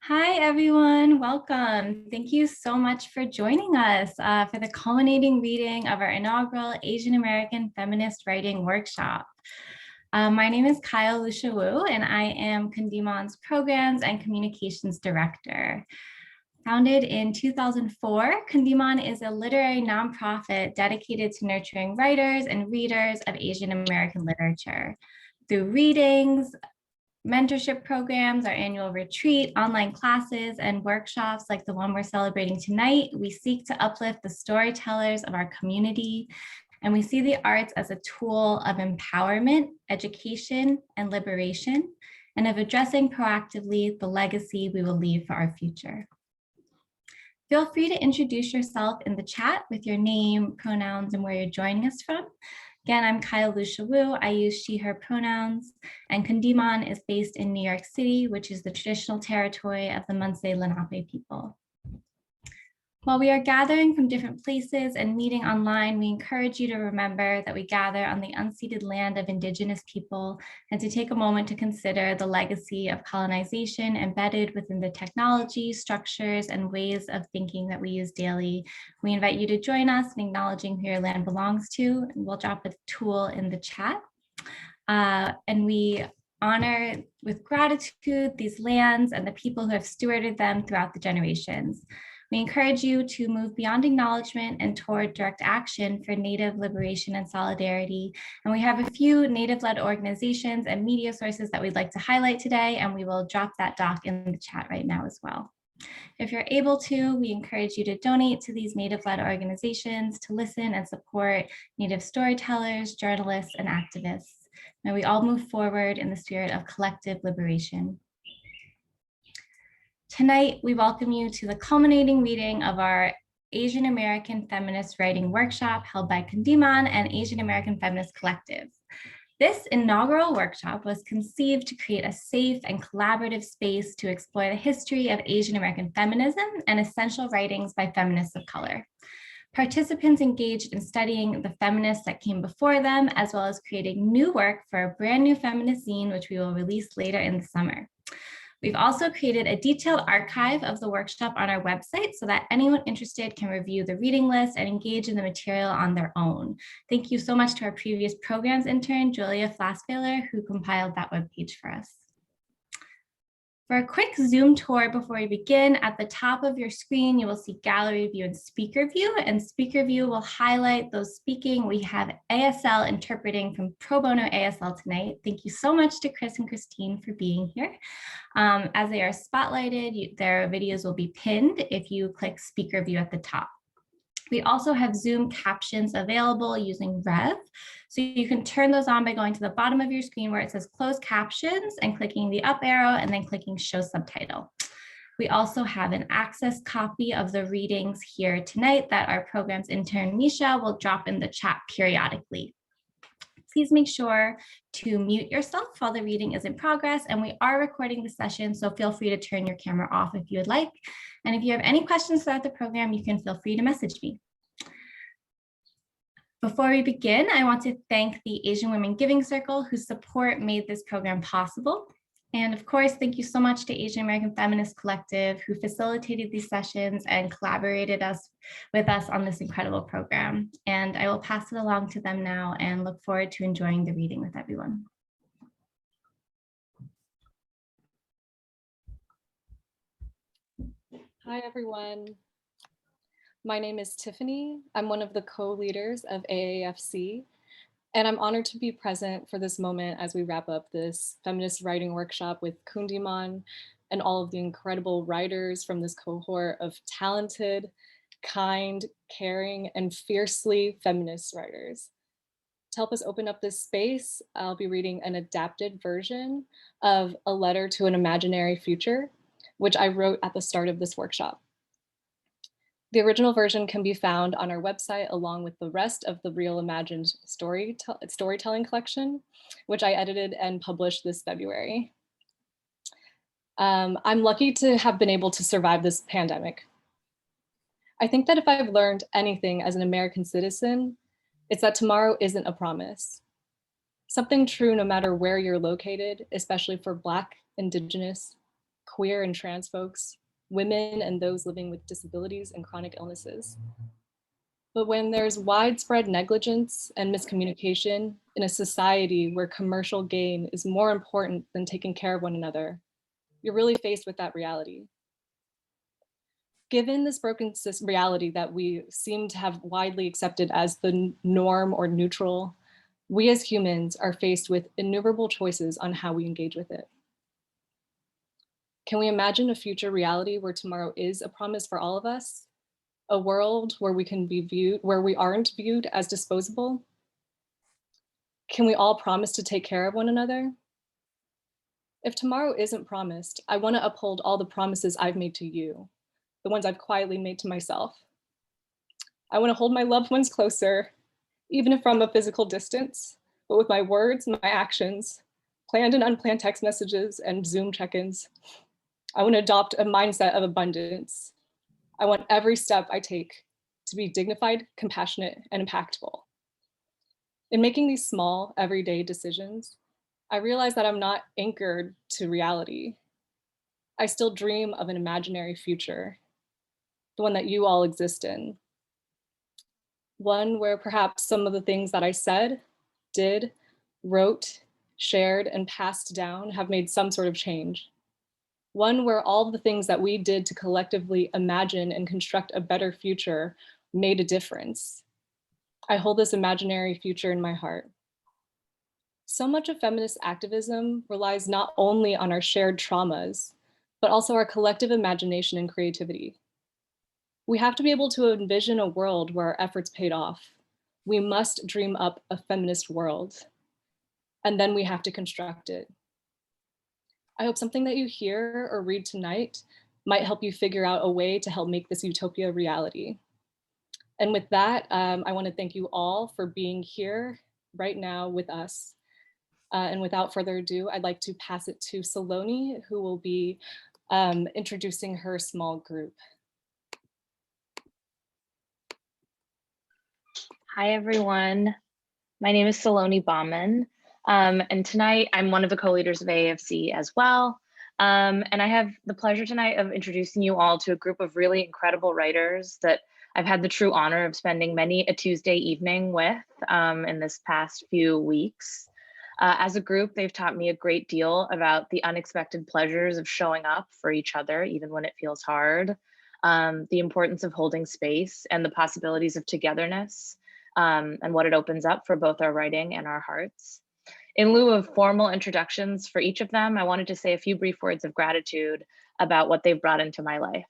Hi, everyone. Welcome. Thank you so much for joining us for the culminating reading of our inaugural Asian American Feminist Writing Workshop. My name is Kyle Lushawu, and I am Kundiman's Programs and Communications Director. Founded in 2004, Kundiman is a literary nonprofit dedicated to nurturing writers and readers of Asian American literature. Through readings, mentorship programs, our annual retreat, online classes, and workshops like the one we're celebrating tonight, we seek to uplift the storytellers of our community, and we see the arts as a tool of empowerment, education, and liberation, and of addressing proactively the legacy we will leave for our future. Feel free to introduce yourself in the chat with your name, pronouns, and where you're joining us from. Again, I'm Kyle Lushawu. I use she, her pronouns, and Kundiman is based in New York City, which is the traditional territory of the Munsee Lenape people. While we are gathering from different places and meeting online, we encourage you to remember that we gather on the unceded land of Indigenous people and to take a moment to consider the legacy of colonization embedded within the technology, structures, and ways of thinking that we use daily. We invite you to join us in acknowledging who your land belongs to, and we'll drop a tool in the chat. And we honor with gratitude these lands and the people who have stewarded them throughout the generations. We encourage you to move beyond acknowledgement and toward direct action for Native liberation and solidarity. And we have a few Native-led organizations and media sources that we'd like to highlight today, and we will drop that doc in the chat right now as well. If you're able to, we encourage you to donate to these Native-led organizations to listen and support Native storytellers, journalists, and activists. May we all move forward in the spirit of collective liberation. Tonight, we welcome you to the culminating reading of our Asian American Feminist Writing Workshop held by Kundiman and Asian American Feminist Collective. This inaugural workshop was conceived to create a safe and collaborative space to explore the history of Asian American feminism and essential writings by feminists of color. Participants engaged in studying the feminists that came before them, as well as creating new work for a brand new feminist zine, which we will release later in the summer. We've also created a detailed archive of the workshop on our website so that anyone interested can review the reading list and engage in the material on their own. Thank you so much to our previous programs intern, Julia Flassfehler, who compiled that webpage for us. For a quick Zoom tour before we begin, at the top of your screen, you will see gallery view and speaker view, and speaker view will highlight those speaking. We have ASL interpreting from Pro Bono ASL tonight. Thank you so much to Chris and Christine for being here. As they are spotlighted, their videos will be pinned if you click speaker view at the top. We also have Zoom captions available using Rev. So you can turn those on by going to the bottom of your screen where it says closed captions and clicking the up arrow and then clicking show subtitle. We also have an access copy of the readings here tonight that our programs intern Misha will drop in the chat periodically. Please make sure to mute yourself while the reading is in progress, and we are recording the session, so feel free to turn your camera off if you would like. And if you have any questions throughout the program, you can feel free to message me. Before we begin, I want to thank the Asian Women Giving Circle, whose support made this program possible. And of course, thank you so much to Asian American Feminist Collective, who facilitated these sessions and collaborated with us on this incredible program. And I will pass it along to them now and look forward to enjoying the reading with everyone. Hi, everyone. My name is Tiffany. I'm one of the co-leaders of AAFC. And I'm honored to be present for this moment as we wrap up this feminist writing workshop with Kundiman and all of the incredible writers from this cohort of talented, kind, caring, and fiercely feminist writers. To help us open up this space, I'll be reading an adapted version of A Letter to an Imaginary Future, which I wrote at the start of this workshop. The original version can be found on our website along with the rest of the Real Imagined storytelling collection, which I edited and published this February. I'm lucky to have been able to survive this pandemic. I think that if I've learned anything as an American citizen, it's that tomorrow isn't a promise. Something true no matter where you're located, especially for Black, Indigenous, queer and trans folks, women and those living with disabilities and chronic illnesses. But when there's widespread negligence and miscommunication in a society where commercial gain is more important than taking care of one another, you're really faced with that reality. Given this broken reality that we seem to have widely accepted as the norm or neutral, we as humans are faced with innumerable choices on how we engage with it. Can we imagine a future reality where tomorrow is a promise for all of us? A world where we can be viewed, where we aren't viewed as disposable? Can we all promise to take care of one another? If tomorrow isn't promised, I want to uphold all the promises I've made to you, the ones I've quietly made to myself. I want to hold my loved ones closer, even if from a physical distance, but with my words, my actions, planned and unplanned text messages and Zoom check-ins. I want to adopt a mindset of abundance. I want every step I take to be dignified, compassionate, and impactful. In making these small, everyday decisions, I realize that I'm not anchored to reality. I still dream of an imaginary future, the one that you all exist in. One where perhaps some of the things that I said, did, wrote, shared, and passed down have made some sort of change. One where all the things that we did to collectively imagine and construct a better future made a difference. I hold this imaginary future in my heart. So much of feminist activism relies not only on our shared traumas, but also our collective imagination and creativity. We have to be able to envision a world where our efforts paid off. We must dream up a feminist world, and then we have to construct it. I hope something that you hear or read tonight might help you figure out a way to help make this utopia reality. And with that, I want to thank you all for being here right now with us. And without further ado, I'd like to pass it to Saloni, who will be introducing her small group. Hi, everyone. My name is Saloni Bauman. And tonight I'm one of the co-leaders of AAFC as well. And I have the pleasure tonight of introducing you all to a group of really incredible writers that I've had the true honor of spending many a Tuesday evening with in this past few weeks. As a group, they've taught me a great deal about the unexpected pleasures of showing up for each other, even when it feels hard, the importance of holding space and the possibilities of togetherness, and what it opens up for both our writing and our hearts. In lieu of formal introductions for each of them, I wanted to say a few brief words of gratitude about what they've brought into my life.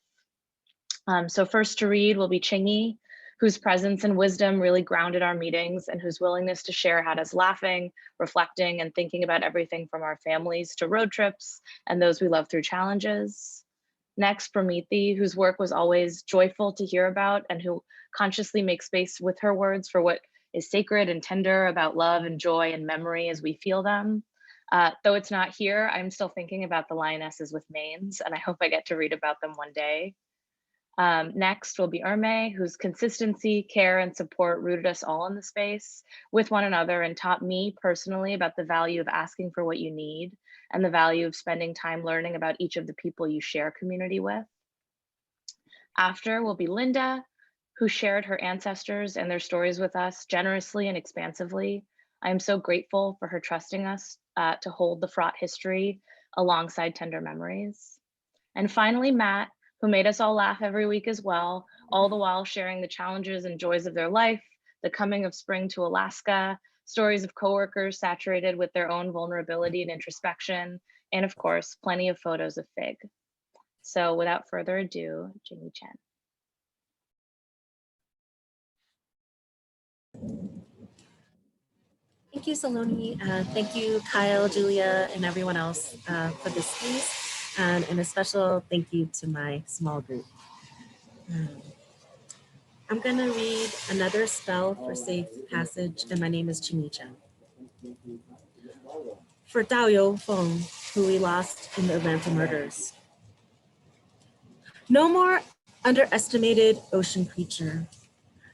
So first to read will be Chingy, whose presence and wisdom really grounded our meetings and whose willingness to share had us laughing, reflecting, and thinking about everything from our families to road trips and those we love through challenges. Next, Promethi, whose work was always joyful to hear about and who consciously makes space with her words for what is sacred and tender about love and joy and memory as we feel them. Though it's not here, I'm still thinking about the lionesses with manes, and I hope I get to read about them one day. Next will be Erme, whose consistency, care, and support rooted us all in the space with one another and taught me personally about the value of asking for what you need and the value of spending time learning about each of the people you share community with. After will be Linda, who shared her ancestors and their stories with us generously and expansively. I am so grateful for her trusting us to hold the fraught history alongside tender memories. And finally, Matt, who made us all laugh every week as well, all the while sharing the challenges and joys of their life, the coming of spring to Alaska, stories of coworkers saturated with their own vulnerability and introspection, and of course, plenty of photos of Fig. So without further ado, Jimmy Chen. Thank you, Saloni. Thank you, Kyle, Julia, and everyone else for this space. And a special thank you to my small group. I'm going to read another spell for safe passage, and my name is Chimicha. For Dao Feng, who we lost in the Atlanta murders. No more underestimated ocean creature.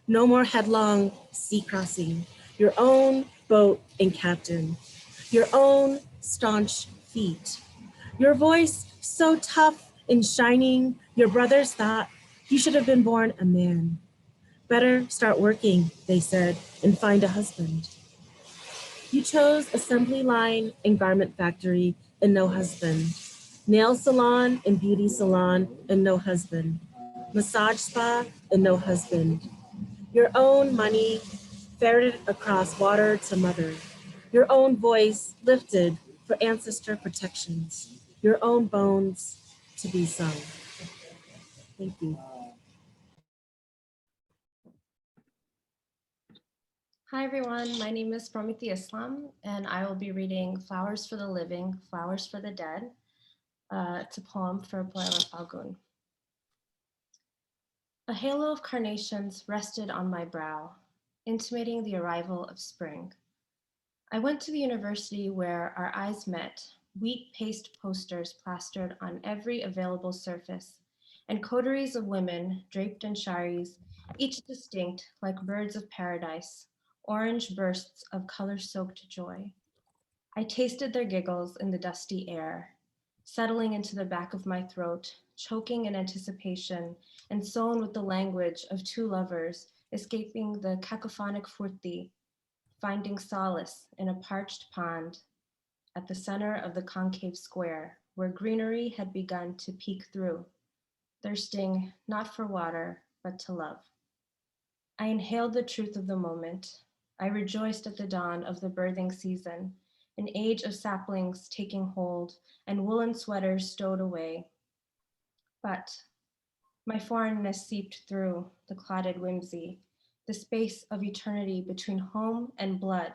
No more headlong sea crossing. Your own boat and captain. Your own staunch feet. Your voice So tough and shining, your brothers thought you should have been born a man. Better start working, they said, and find a husband. You chose assembly line and garment factory and no husband. Nail salon and beauty salon and no husband. Massage spa and no husband. Your own money ferreted across water to mother. Your own voice lifted for ancestor protections. Your own bones to be sung. Thank you. Hi everyone, my name is Promiti Islam and I will be reading Flowers for the Living, Flowers for the Dead. It's a poem for Poema Falgun. A halo of carnations rested on my brow, intimating the arrival of spring. I went to the university where our eyes met, wheat paste posters plastered on every available surface, and coteries of women draped in sharis, each distinct like birds of paradise, orange bursts of color-soaked joy. I tasted their giggles in the dusty air, settling into the back of my throat, choking in anticipation, and sown with the language of two lovers escaping the cacophonic furti, finding solace in a parched pond at the center of the concave square where greenery had begun to peek through, thirsting not for water, but to love. I inhaled the truth of the moment. I rejoiced at the dawn of the birthing season, an age of saplings taking hold and woolen sweaters stowed away. But my foreignness seeped through the clotted whimsy, the space of eternity between home and blood.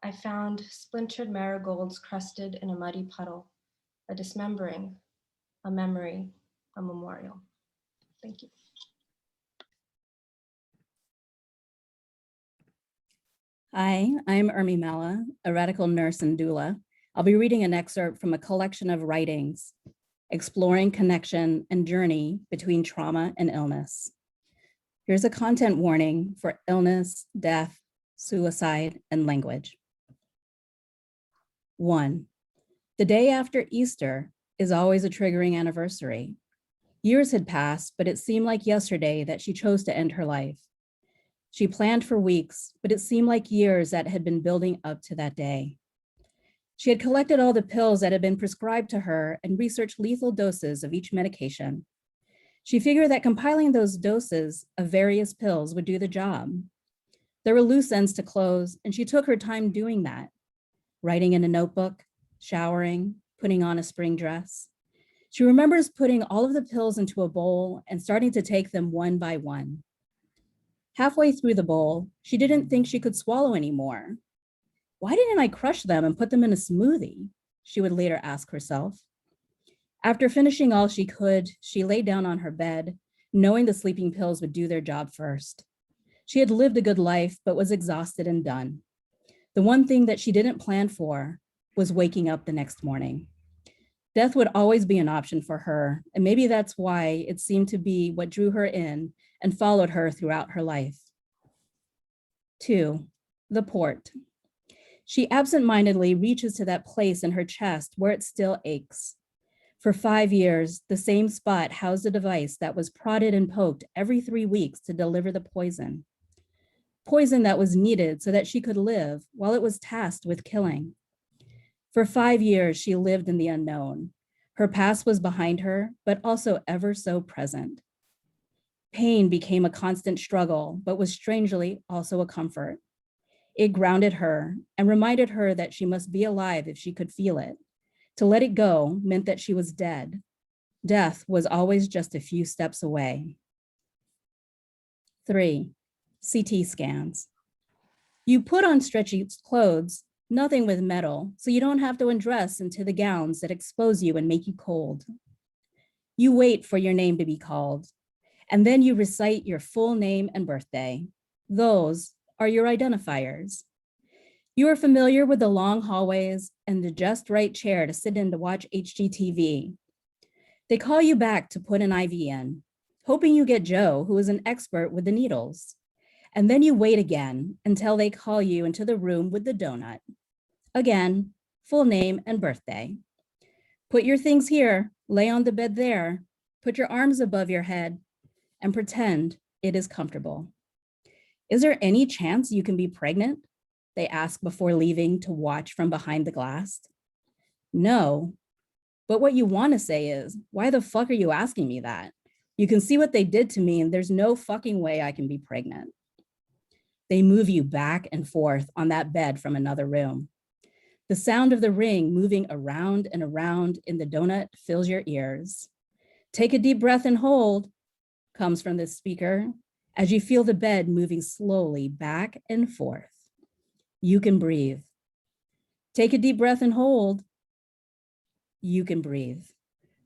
I found splintered marigolds crusted in a muddy puddle, a dismembering, a memory, a memorial. Thank you. Hi, I'm Urmi Mala, a radical nurse and doula. I'll be reading an excerpt from a collection of writings, exploring connection and journey between trauma and illness. Here's a content warning for illness, death, suicide, and language. 1, the day after Easter is always a triggering anniversary. Years had passed, but it seemed like yesterday that she chose to end her life. She planned for weeks, but it seemed like years that had been building up to that day. She had collected all the pills that had been prescribed to her and researched lethal doses of each medication. She figured that compiling those doses of various pills would do the job. There were loose ends to close, and she took her time doing that, writing in a notebook, showering, putting on a spring dress. She remembers putting all of the pills into a bowl and starting to take them one by one. Halfway through the bowl, she didn't think she could swallow anymore. Why didn't I crush them and put them in a smoothie? She would later ask herself. After finishing all she could, she lay down on her bed, knowing the sleeping pills would do their job first. She had lived a good life, but was exhausted and done. The one thing that she didn't plan for was waking up the next morning. Death would always be an option for her, and maybe that's why it seemed to be what drew her in and followed her throughout her life. 2, the port. She absentmindedly reaches to that place in her chest where it still aches. For 5 years, the same spot housed a device that was prodded and poked every 3 weeks to deliver the poison. Poison that was needed so that she could live while it was tasked with killing. For 5 years, she lived in the unknown. Her past was behind her, but also ever so present. Pain became a constant struggle, but was strangely also a comfort. It grounded her and reminded her that she must be alive if she could feel it. To let it go meant that she was dead. Death was always just a few steps away. 3, CT scans. You put on stretchy clothes, nothing with metal, so you don't have to undress into the gowns that expose you and make you cold. You wait for your name to be called, and then you recite your full name and birthday. Those are your identifiers. You are familiar with the long hallways and the just right chair to sit in to watch HGTV. They call you back to put an IV in, hoping you get Joe, who is an expert with the needles. And then you wait again until they call you into the room with the donut. Again, full name and birthday. Put your things here, lay on the bed there, put your arms above your head, and pretend it is comfortable. Is there any chance you can be pregnant? They ask before leaving to watch from behind the glass. No, but what you want to say is, why the fuck are you asking me that? You can see what they did to me and there's no fucking way I can be pregnant. They move you back and forth on that bed from another room. The sound of the ring moving around and around in the donut fills your ears. Take a deep breath and hold, comes from the speaker, as you feel the bed moving slowly back and forth. You can breathe. Take a deep breath and hold. You can breathe.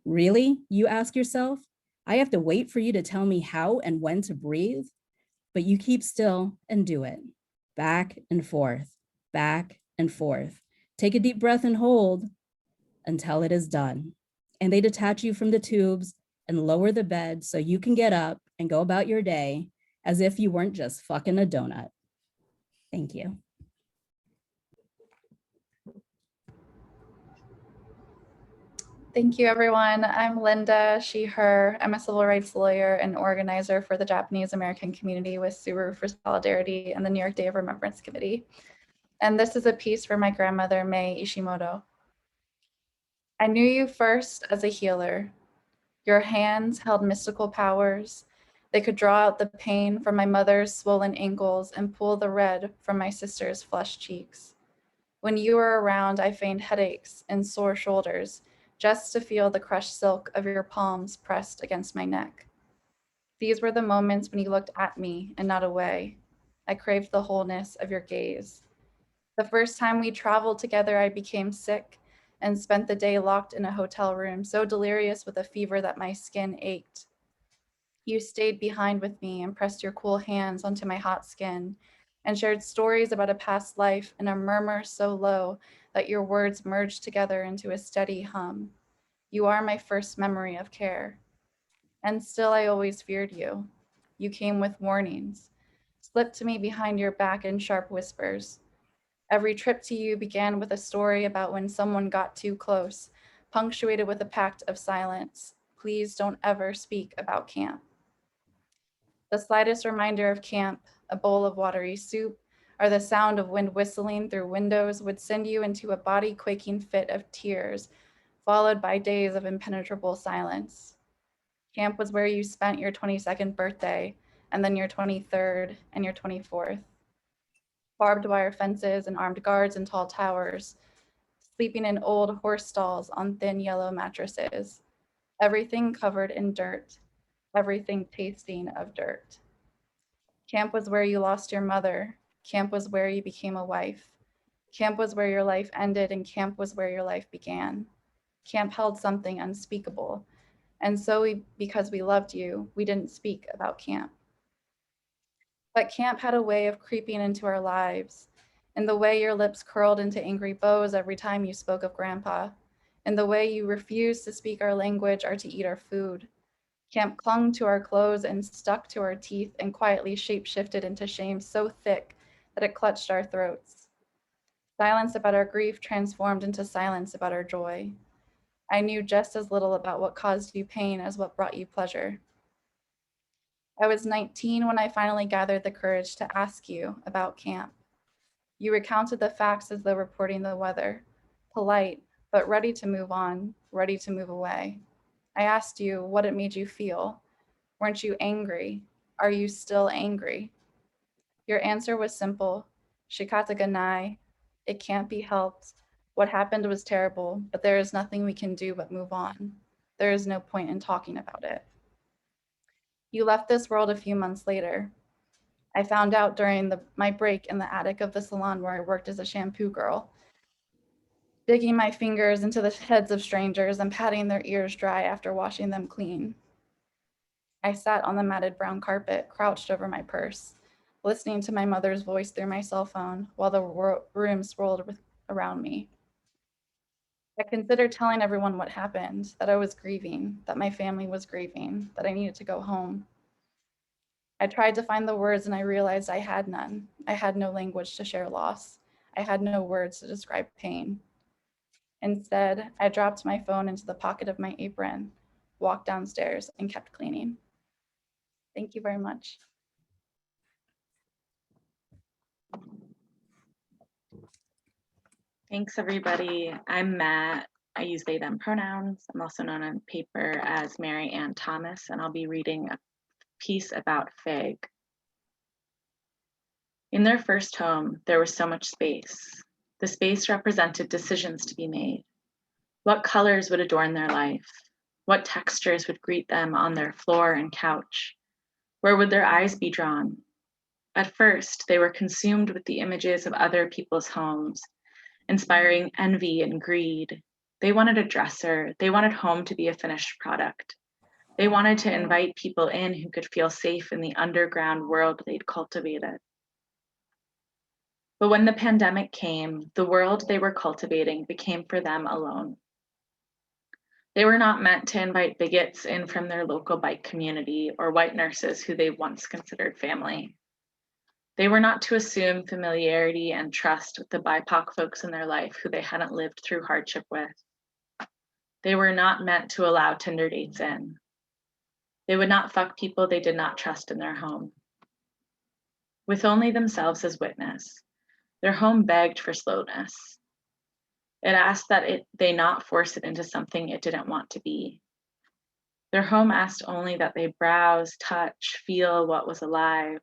Really, you ask yourself? I have to wait for you to tell me how and when to breathe? But you keep still and do it. Back and forth, back and forth. Take a deep breath and hold until it is done. And they detach you from the tubes and lower the bed so you can get up and go about your day as if you weren't just fucking a donut. Thank you. Thank you, everyone. I'm Linda Sheeher. I'm a civil rights lawyer and organizer for the Japanese American community with Subaru for Solidarity and the New York Day of Remembrance Committee. And this is a piece for my grandmother, Mai Ishimoto. I knew you first as a healer. Your hands held mystical powers. They could draw out the pain from my mother's swollen ankles and pull the red from my sister's flushed cheeks. When you were around, I feigned headaches and sore shoulders just to feel the crushed silk of your palms pressed against my neck. These were the moments when you looked at me and not away. I craved the wholeness of your gaze. The first time we traveled together, I became sick and spent the day locked in a hotel room, so delirious with a fever that my skin ached. You stayed behind with me and pressed your cool hands onto my hot skin and shared stories about a past life in a murmur so low that your words merged together into a steady hum. You are my first memory of care. And still I always feared you. You came with warnings, slipped to me behind your back in sharp whispers. Every trip to you began with a story about when someone got too close, punctuated with a pact of silence. Please don't ever speak about camp. The slightest reminder of camp, a bowl of watery soup, or the sound of wind whistling through windows would send you into a body-quaking fit of tears, followed by days of impenetrable silence. Camp was where you spent your 22nd birthday, and then your 23rd and your 24th. Barbed wire fences and armed guards in tall towers, sleeping in old horse stalls on thin yellow mattresses, everything covered in dirt, everything tasting of dirt. Camp was where you lost your mother. Camp was where you became a wife. Camp was where your life ended, and camp was where your life began. Camp held something unspeakable. And so because we loved you, we didn't speak about camp. But camp had a way of creeping into our lives, in the way your lips curled into angry bows every time you spoke of grandpa, in the way you refused to speak our language or to eat our food. Camp clung to our clothes and stuck to our teeth and quietly shape-shifted into shame so thick that it clutched our throats. Silence about our grief transformed into silence about our joy. I knew just as little about what caused you pain as what brought you pleasure. I was 19 when I finally gathered the courage to ask you about camp. You recounted the facts as though reporting the weather, polite, but ready to move on, ready to move away. I asked you what it made you feel. Weren't you angry? Are you still angry? Your answer was simple, shikata ga nai. It can't be helped. What happened was terrible, but there is nothing we can do but move on. There is no point in talking about it. You left this world a few months later. I found out during my break in the attic of the salon where I worked as a shampoo girl, digging my fingers into the heads of strangers and patting their ears dry after washing them clean. I sat on the matted brown carpet, crouched over my purse, listening to my mother's voice through my cell phone while the room swirled around me. I considered telling everyone what happened, that I was grieving, that my family was grieving, that I needed to go home. I tried to find the words and I realized I had none. I had no language to share loss. I had no words to describe pain. Instead, I dropped my phone into the pocket of my apron, walked downstairs, and kept cleaning. Thank you very much. Thanks, everybody. I'm Matt. I use they, them pronouns. I'm also known on paper as Mary Ann Thomas, and I'll be reading a piece about Fig. In their first home, there was so much space. The space represented decisions to be made. What colors would adorn their life? What textures would greet them on their floor and couch? Where would their eyes be drawn? At first, they were consumed with the images of other people's homes, inspiring envy and greed. They wanted a dresser. They wanted home to be a finished product. They wanted to invite people in who could feel safe in the underground world they'd cultivated. But when the pandemic came, the world they were cultivating became for them alone. They were not meant to invite bigots in from their local bike community or white nurses who they once considered family. They were not to assume familiarity and trust with the BIPOC folks in their life who they hadn't lived through hardship with. They were not meant to allow Tinder dates in. They would not fuck people they did not trust in their home. With only themselves as witness, their home begged for slowness. It asked that they not force it into something it didn't want to be. Their home asked only that they browse, touch, feel what was alive.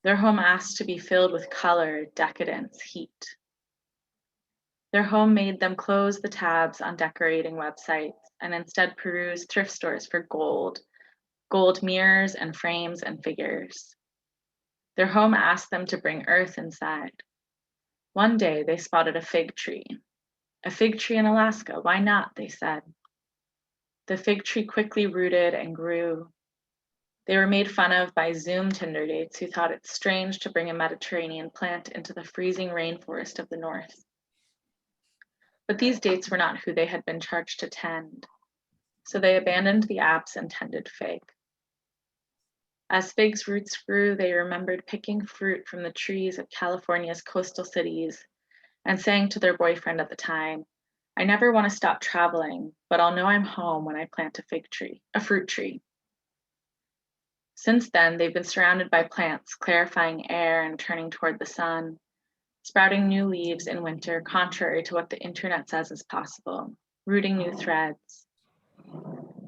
Their home asked to be filled with color, decadence, heat. Their home made them close the tabs on decorating websites and instead peruse thrift stores for gold mirrors and frames and figures. Their home asked them to bring earth inside. One day they spotted a fig tree. A fig tree in Alaska, why not, they said. The fig tree quickly rooted and grew. They were made fun of by Zoom Tinder dates who thought it strange to bring a Mediterranean plant into the freezing rainforest of the north. But these dates were not who they had been charged to tend, so they abandoned the apps and tended fig. As fig's roots grew, they remembered picking fruit from the trees of California's coastal cities and saying to their boyfriend at the time, I never want to stop traveling, but I'll know I'm home when I plant a fruit tree. Since then, they've been surrounded by plants, clarifying air and turning toward the sun, sprouting new leaves in winter, contrary to what the internet says is possible, rooting new threads.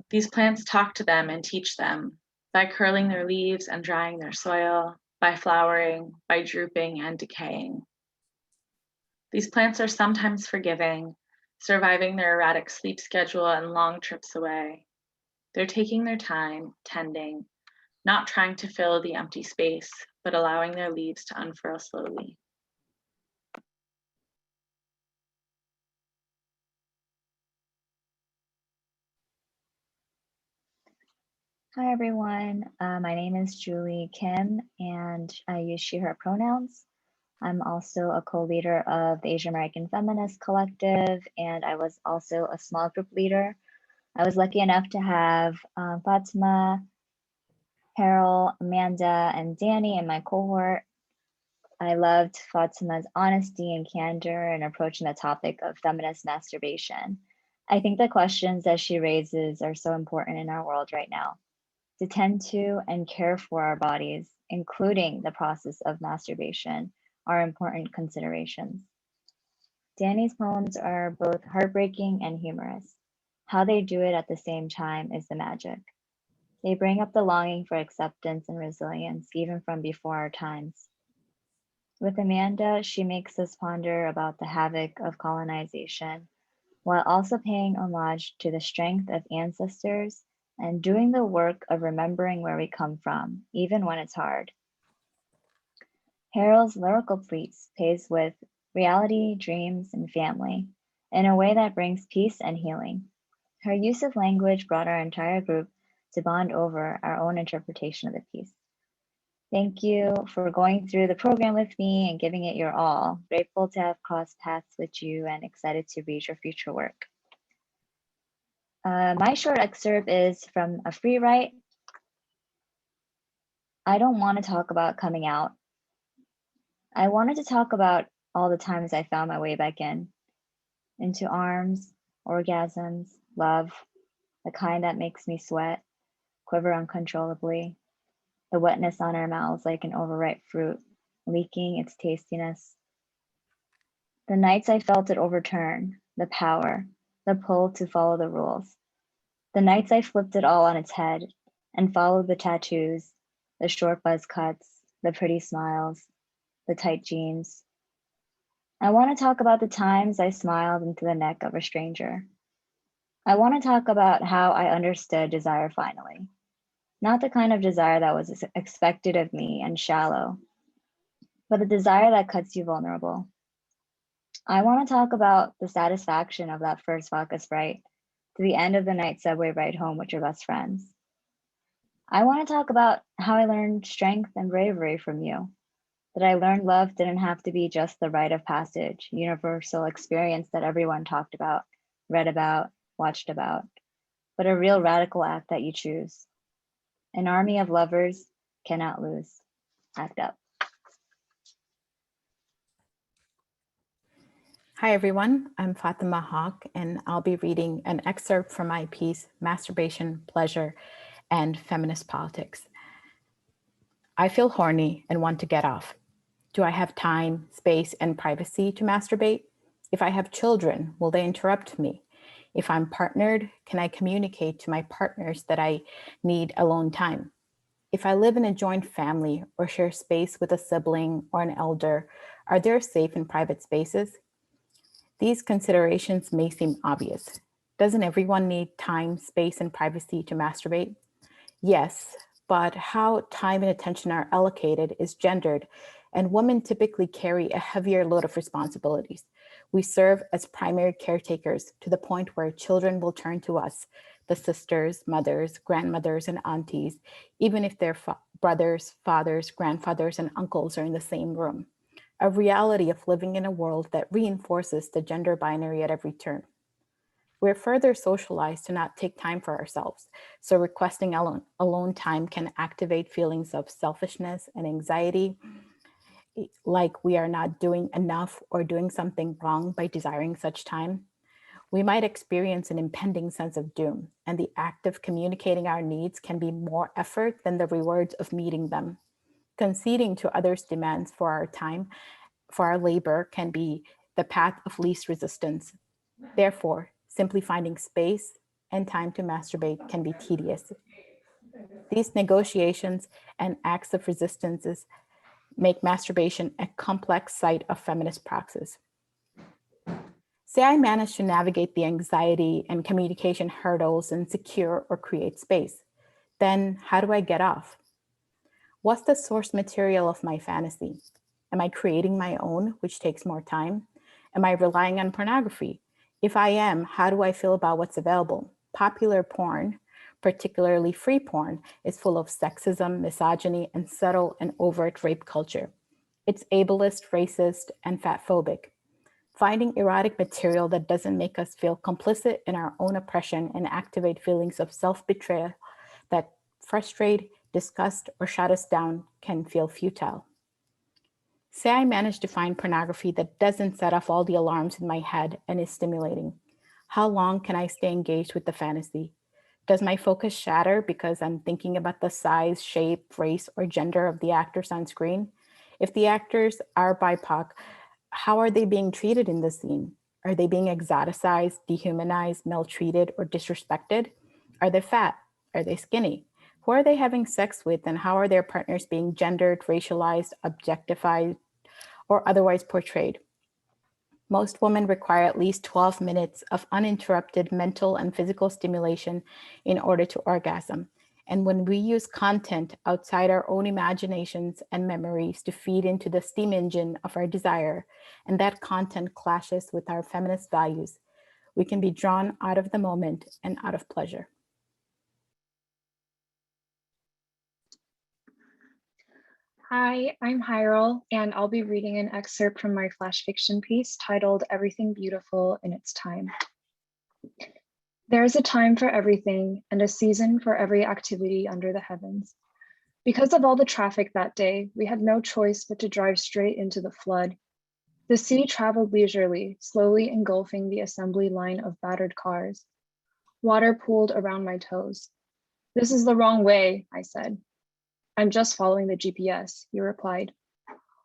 These plants talk to them and teach them by curling their leaves and drying their soil, by flowering, by drooping and decaying. These plants are sometimes forgiving, surviving their erratic sleep schedule and long trips away. They're taking their time, tending, not trying to fill the empty space, but allowing their leaves to unfurl slowly. Hi, everyone. My name is Julie Kim, and I use she, her pronouns. I'm also a co-leader of the Asian American Feminist Collective, and I was also a small group leader. I was lucky enough to have Fatima, Carol, Amanda, and Danny in my cohort. I loved Fatima's honesty and candor in approaching the topic of feminist masturbation. I think the questions that she raises are so important in our world right now. To tend to and care for our bodies, including the process of masturbation, are important considerations. Danny's poems are both heartbreaking and humorous. How they do it at the same time is the magic. They bring up the longing for acceptance and resilience, even from before our times. With Amanda, she makes us ponder about the havoc of colonization, while also paying homage to the strength of ancestors and doing the work of remembering where we come from, even when it's hard. Harold's lyrical pleats plays with reality, dreams, and family in a way that brings peace and healing. Her use of language brought our entire group to bond over our own interpretation of the piece. Thank you for going through the program with me and giving it your all. Grateful to have crossed paths with you and excited to read your future work. My short excerpt is from a free write. I don't want to talk about coming out. I wanted to talk about all the times I found my way back in. into arms, orgasms, love, the kind that makes me sweat, quiver uncontrollably, the wetness on our mouths like an overripe fruit, leaking its tastiness. The nights I felt it overturn, the power, the pull to follow the rules. The nights I flipped it all on its head and followed the tattoos, the short buzz cuts, the pretty smiles, the tight jeans. I want to talk about the times I smiled into the neck of a stranger. I want to talk about how I understood desire finally. Not the kind of desire that was expected of me and shallow, but a desire that cuts you vulnerable. I want to talk about the satisfaction of that first vodka Sprite to the end of the night subway ride home with your best friends. I want to talk about how I learned strength and bravery from you, that I learned love didn't have to be just the rite of passage, universal experience that everyone talked about, read about, watched about, but a real radical act that you choose. An army of lovers cannot lose. Act up. Hi everyone, I'm Fatima Haq and I'll be reading an excerpt from my piece, Masturbation, Pleasure, and Feminist Politics. I feel horny and want to get off. Do I have time, space, and privacy to masturbate? If I have children, will they interrupt me? If I'm partnered, can I communicate to my partners that I need alone time? If I live in a joint family or share space with a sibling or an elder, are there safe and private spaces? These considerations may seem obvious. Doesn't everyone need time, space, and privacy to masturbate? Yes, but how time and attention are allocated is gendered, and women typically carry a heavier load of responsibilities. We serve as primary caretakers to the point where children will turn to us, the sisters, mothers, grandmothers, and aunties, even if their brothers, fathers, grandfathers, and uncles are in the same room. A reality of living in a world that reinforces the gender binary at every turn. We're further socialized to not take time for ourselves, so requesting alone time can activate feelings of selfishness and anxiety, like we are not doing enough or doing something wrong by desiring such time. We might experience an impending sense of doom, and the act of communicating our needs can be more effort than the rewards of meeting them. Conceding to others' demands for our time, for our labor, can be the path of least resistance. Therefore, simply finding space and time to masturbate can be tedious. These negotiations and acts of resistance make masturbation a complex site of feminist praxis. Say I manage to navigate the anxiety and communication hurdles and secure or create space. Then how do I get off? What's the source material of my fantasy? Am I creating my own, which takes more time? Am I relying on pornography? If I am, how do I feel about what's available? Popular porn, particularly free porn, is full of sexism, misogyny, and subtle and overt rape culture. It's ableist, racist, and fatphobic. Finding erotic material that doesn't make us feel complicit in our own oppression and activate feelings of self-betrayal that frustrate, disgust, or shut us down can feel futile. Say I manage to find pornography that doesn't set off all the alarms in my head and is stimulating. How long can I stay engaged with the fantasy? Does my focus shatter because I'm thinking about the size, shape, race, or gender of the actors on screen? If the actors are BIPOC, how are they being treated in the scene? Are they being exoticized, dehumanized, maltreated, or disrespected? Are they fat? Are they skinny? Who are they having sex with, and how are their partners being gendered, racialized, objectified, or otherwise portrayed? Most women require at least 12 minutes of uninterrupted mental and physical stimulation in order to orgasm. And when we use content outside our own imaginations and memories to feed into the steam engine of our desire, and that content clashes with our feminist values, we can be drawn out of the moment and out of pleasure. Hi, I'm Hyrule, and I'll be reading an excerpt from my flash fiction piece titled Everything Beautiful in Its Time. There is a time for everything and a season for every activity under the heavens. Because of all the traffic that day, we had no choice but to drive straight into the flood. The sea traveled leisurely, slowly engulfing the assembly line of battered cars. Water pooled around my toes. "This is the wrong way," I said. "I'm just following the GPS," he replied.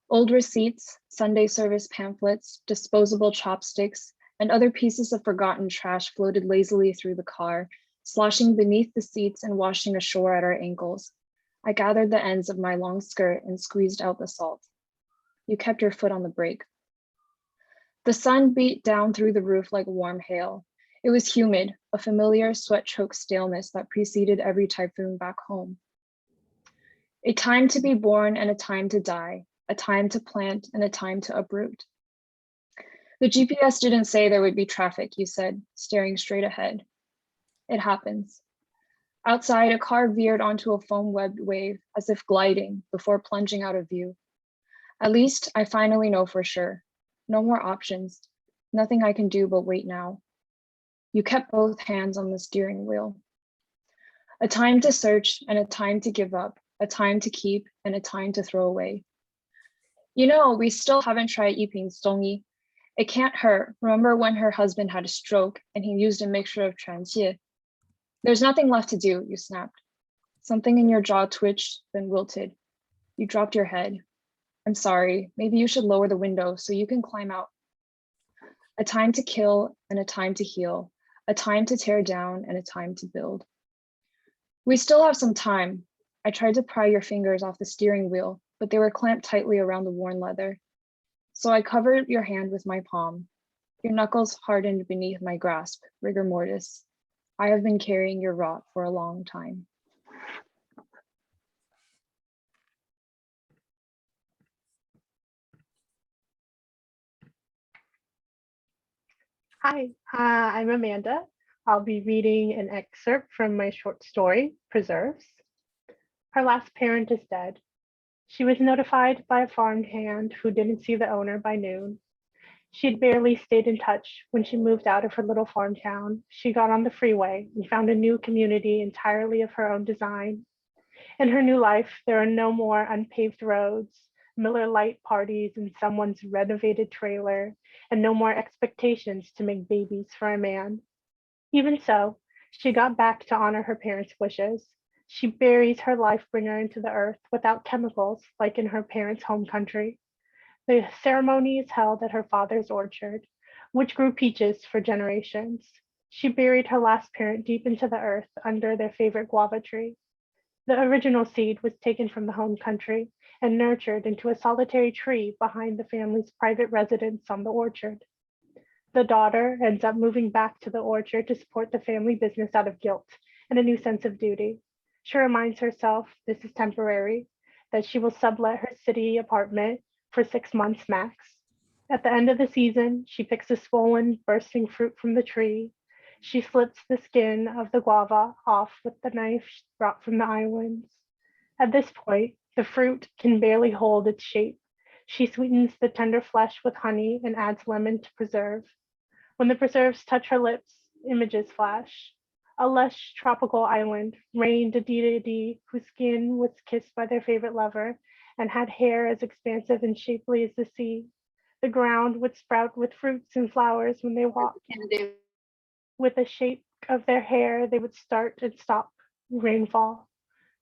Old receipts, Sunday service pamphlets, disposable chopsticks, and other pieces of forgotten trash floated lazily through the car, sloshing beneath the seats and washing ashore at our ankles. I gathered the ends of my long skirt and squeezed out the salt. "You kept your foot on the brake." The sun beat down through the roof like warm hail. It was humid, a familiar sweat-choked staleness that preceded every typhoon back home. A time to be born and a time to die, a time to plant and a time to uproot. "The GPS didn't say there would be traffic," you said, staring straight ahead. It happens. Outside, a car veered onto a foam-webbed wave, as if gliding, before plunging out of view. At least I finally know for sure. No more options. Nothing I can do but wait now. You kept both hands on the steering wheel. A time to search and a time to give up, a time to keep and a time to throw away. "You know, we still haven't tried Yiping's Zongi. It can't hurt. Remember when her husband had a stroke and he used a mixture of Chuanxie? There's nothing left to do," you snapped. Something in your jaw twitched, then wilted. You dropped your head. "I'm sorry, maybe you should lower the window so you can climb out." A time to kill and a time to heal, a time to tear down and a time to build. "We still have some time." I tried to pry your fingers off the steering wheel, but they were clamped tightly around the worn leather. So I covered your hand with my palm. Your knuckles hardened beneath my grasp, rigor mortis. I have been carrying your rot for a long time. Hi, I'm Amanda. I'll be reading an excerpt from my short story, Preserves. Her last parent is dead. She was notified by a farmhand who didn't see the owner by noon. She'd barely stayed in touch when she moved out of her little farm town. She got on the freeway and found a new community entirely of her own design. In her new life, there are no more unpaved roads, Miller Lite parties in someone's renovated trailer, and no more expectations to make babies for a man. Even so, she got back to honor her parents' wishes. She buries her life bringer into the earth without chemicals, like in her parents' home country. The ceremony is held at her father's orchard, which grew peaches for generations. She buried her last parent deep into the earth under their favorite guava tree. The original seed was taken from the home country and nurtured into a solitary tree behind the family's private residence on the orchard. The daughter ends up moving back to the orchard to support the family business out of guilt and a new sense of duty. She reminds herself this is temporary, that she will sublet her city apartment for 6 months max. At the end of the season, she picks a swollen, bursting fruit from the tree. She slips the skin of the guava off with the knife she brought from the islands. At this point, the fruit can barely hold its shape. She sweetens the tender flesh with honey and adds lemon to preserve. When the preserves touch her lips, images flash. A lush tropical island reigned a deity whose skin was kissed by their favorite lover and had hair as expansive and shapely as the sea. The ground would sprout with fruits and flowers when they walked. With the shape of their hair, they would start and stop rainfall.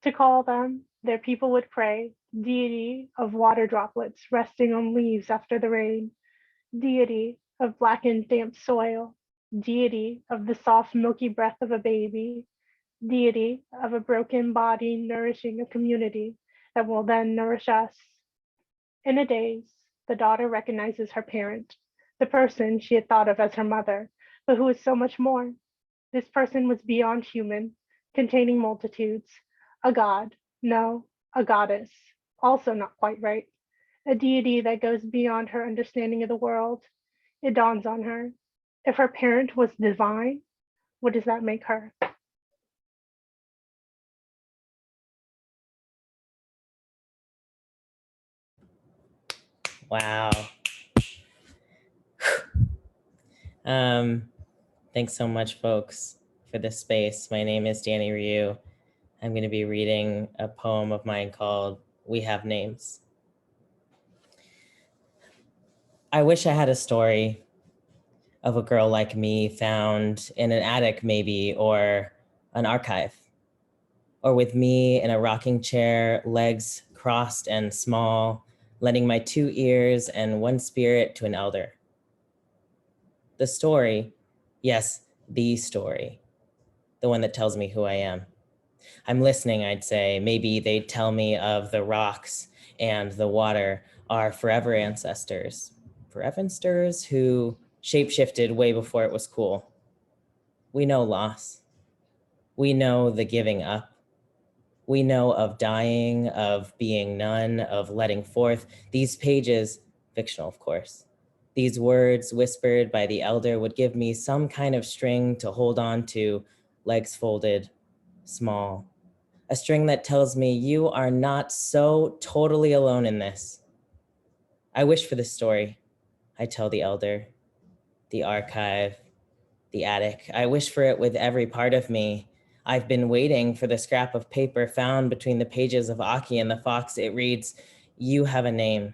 To call them, their people would pray, deity of water droplets resting on leaves after the rain, deity of blackened damp soil, deity of the soft milky breath of a baby, deity of a broken body nourishing a community that will then nourish us. In a daze, the daughter recognizes her parent, the person she had thought of as her mother, but who is so much more. This person was beyond human, containing multitudes, a god, no, a goddess, also not quite right, a deity that goes beyond her understanding of the world. It dawns on her. If her parent was divine, what does that make her? Wow. Thanks so much, folks, for this space. My name is Danny Ryu. I'm going to be reading a poem of mine called We Have Names. I wish I had a story of a girl like me found in an attic maybe, or an archive, or with me in a rocking chair, legs crossed and small, lending my 2 ears and 1 spirit to an elder. The story, yes, the story, the one that tells me who I am. I'm listening, I'd say. Maybe they'd tell me of the rocks and the water, our forever ancestors who shapeshifted way before it was cool. We know loss. We know the giving up. We know of dying, of being none, of letting forth. These pages, fictional of course, these words whispered by the elder would give me some kind of string to hold on to, legs folded, small. A string that tells me you are not so totally alone in this. I wish for this story, I tell the elder, the archive, the attic. I wish for it with every part of me. I've been waiting for the scrap of paper found between the pages of Aki and the Fox. It reads, "You have a name.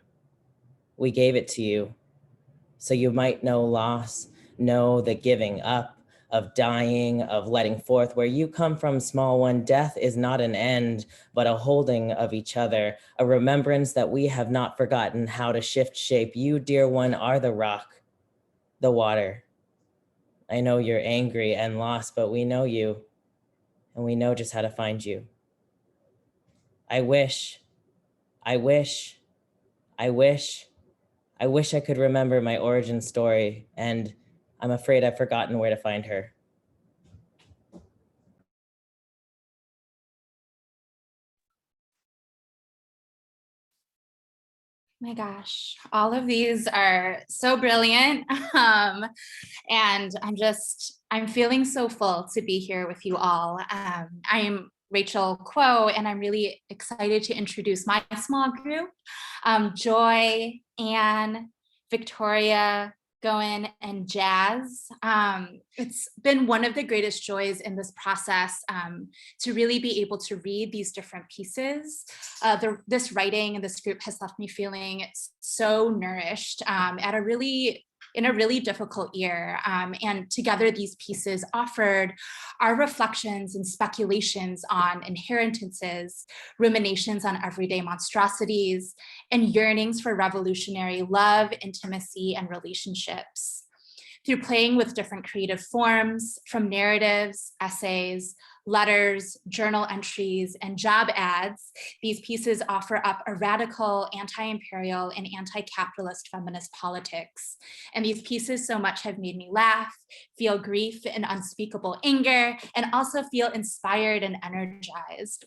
We gave it to you, so you might know loss, know the giving up, of dying, of letting forth. Where you come from, small one, death is not an end, but a holding of each other, a remembrance that we have not forgotten how to shift shape. You, dear one, are the rock, the water. I know you're angry and lost, but we know you, and we know just how to find you. I wish, I wish, I wish, I wish I could remember my origin story, and I'm afraid I've forgotten where to find her." My gosh, all of these are so brilliant. And I'm feeling so full to be here with you all. I'm Rachel Kuo, and I'm really excited to introduce my small group. Joy, Anne, Victoria, Goen, and Jazz. It's been one of the greatest joys in this process to really be able to read these different pieces. This writing and this group has left me feeling so nourished in a really difficult year. And together these pieces offered our reflections and speculations on inheritances, ruminations on everyday monstrosities, and yearnings for revolutionary love, intimacy, and relationships. Through playing with different creative forms, from narratives, essays, letters, journal entries, and job ads, these pieces offer up a radical anti-imperial and anti-capitalist feminist politics. And these pieces so much have made me laugh, feel grief and unspeakable anger, and also feel inspired and energized.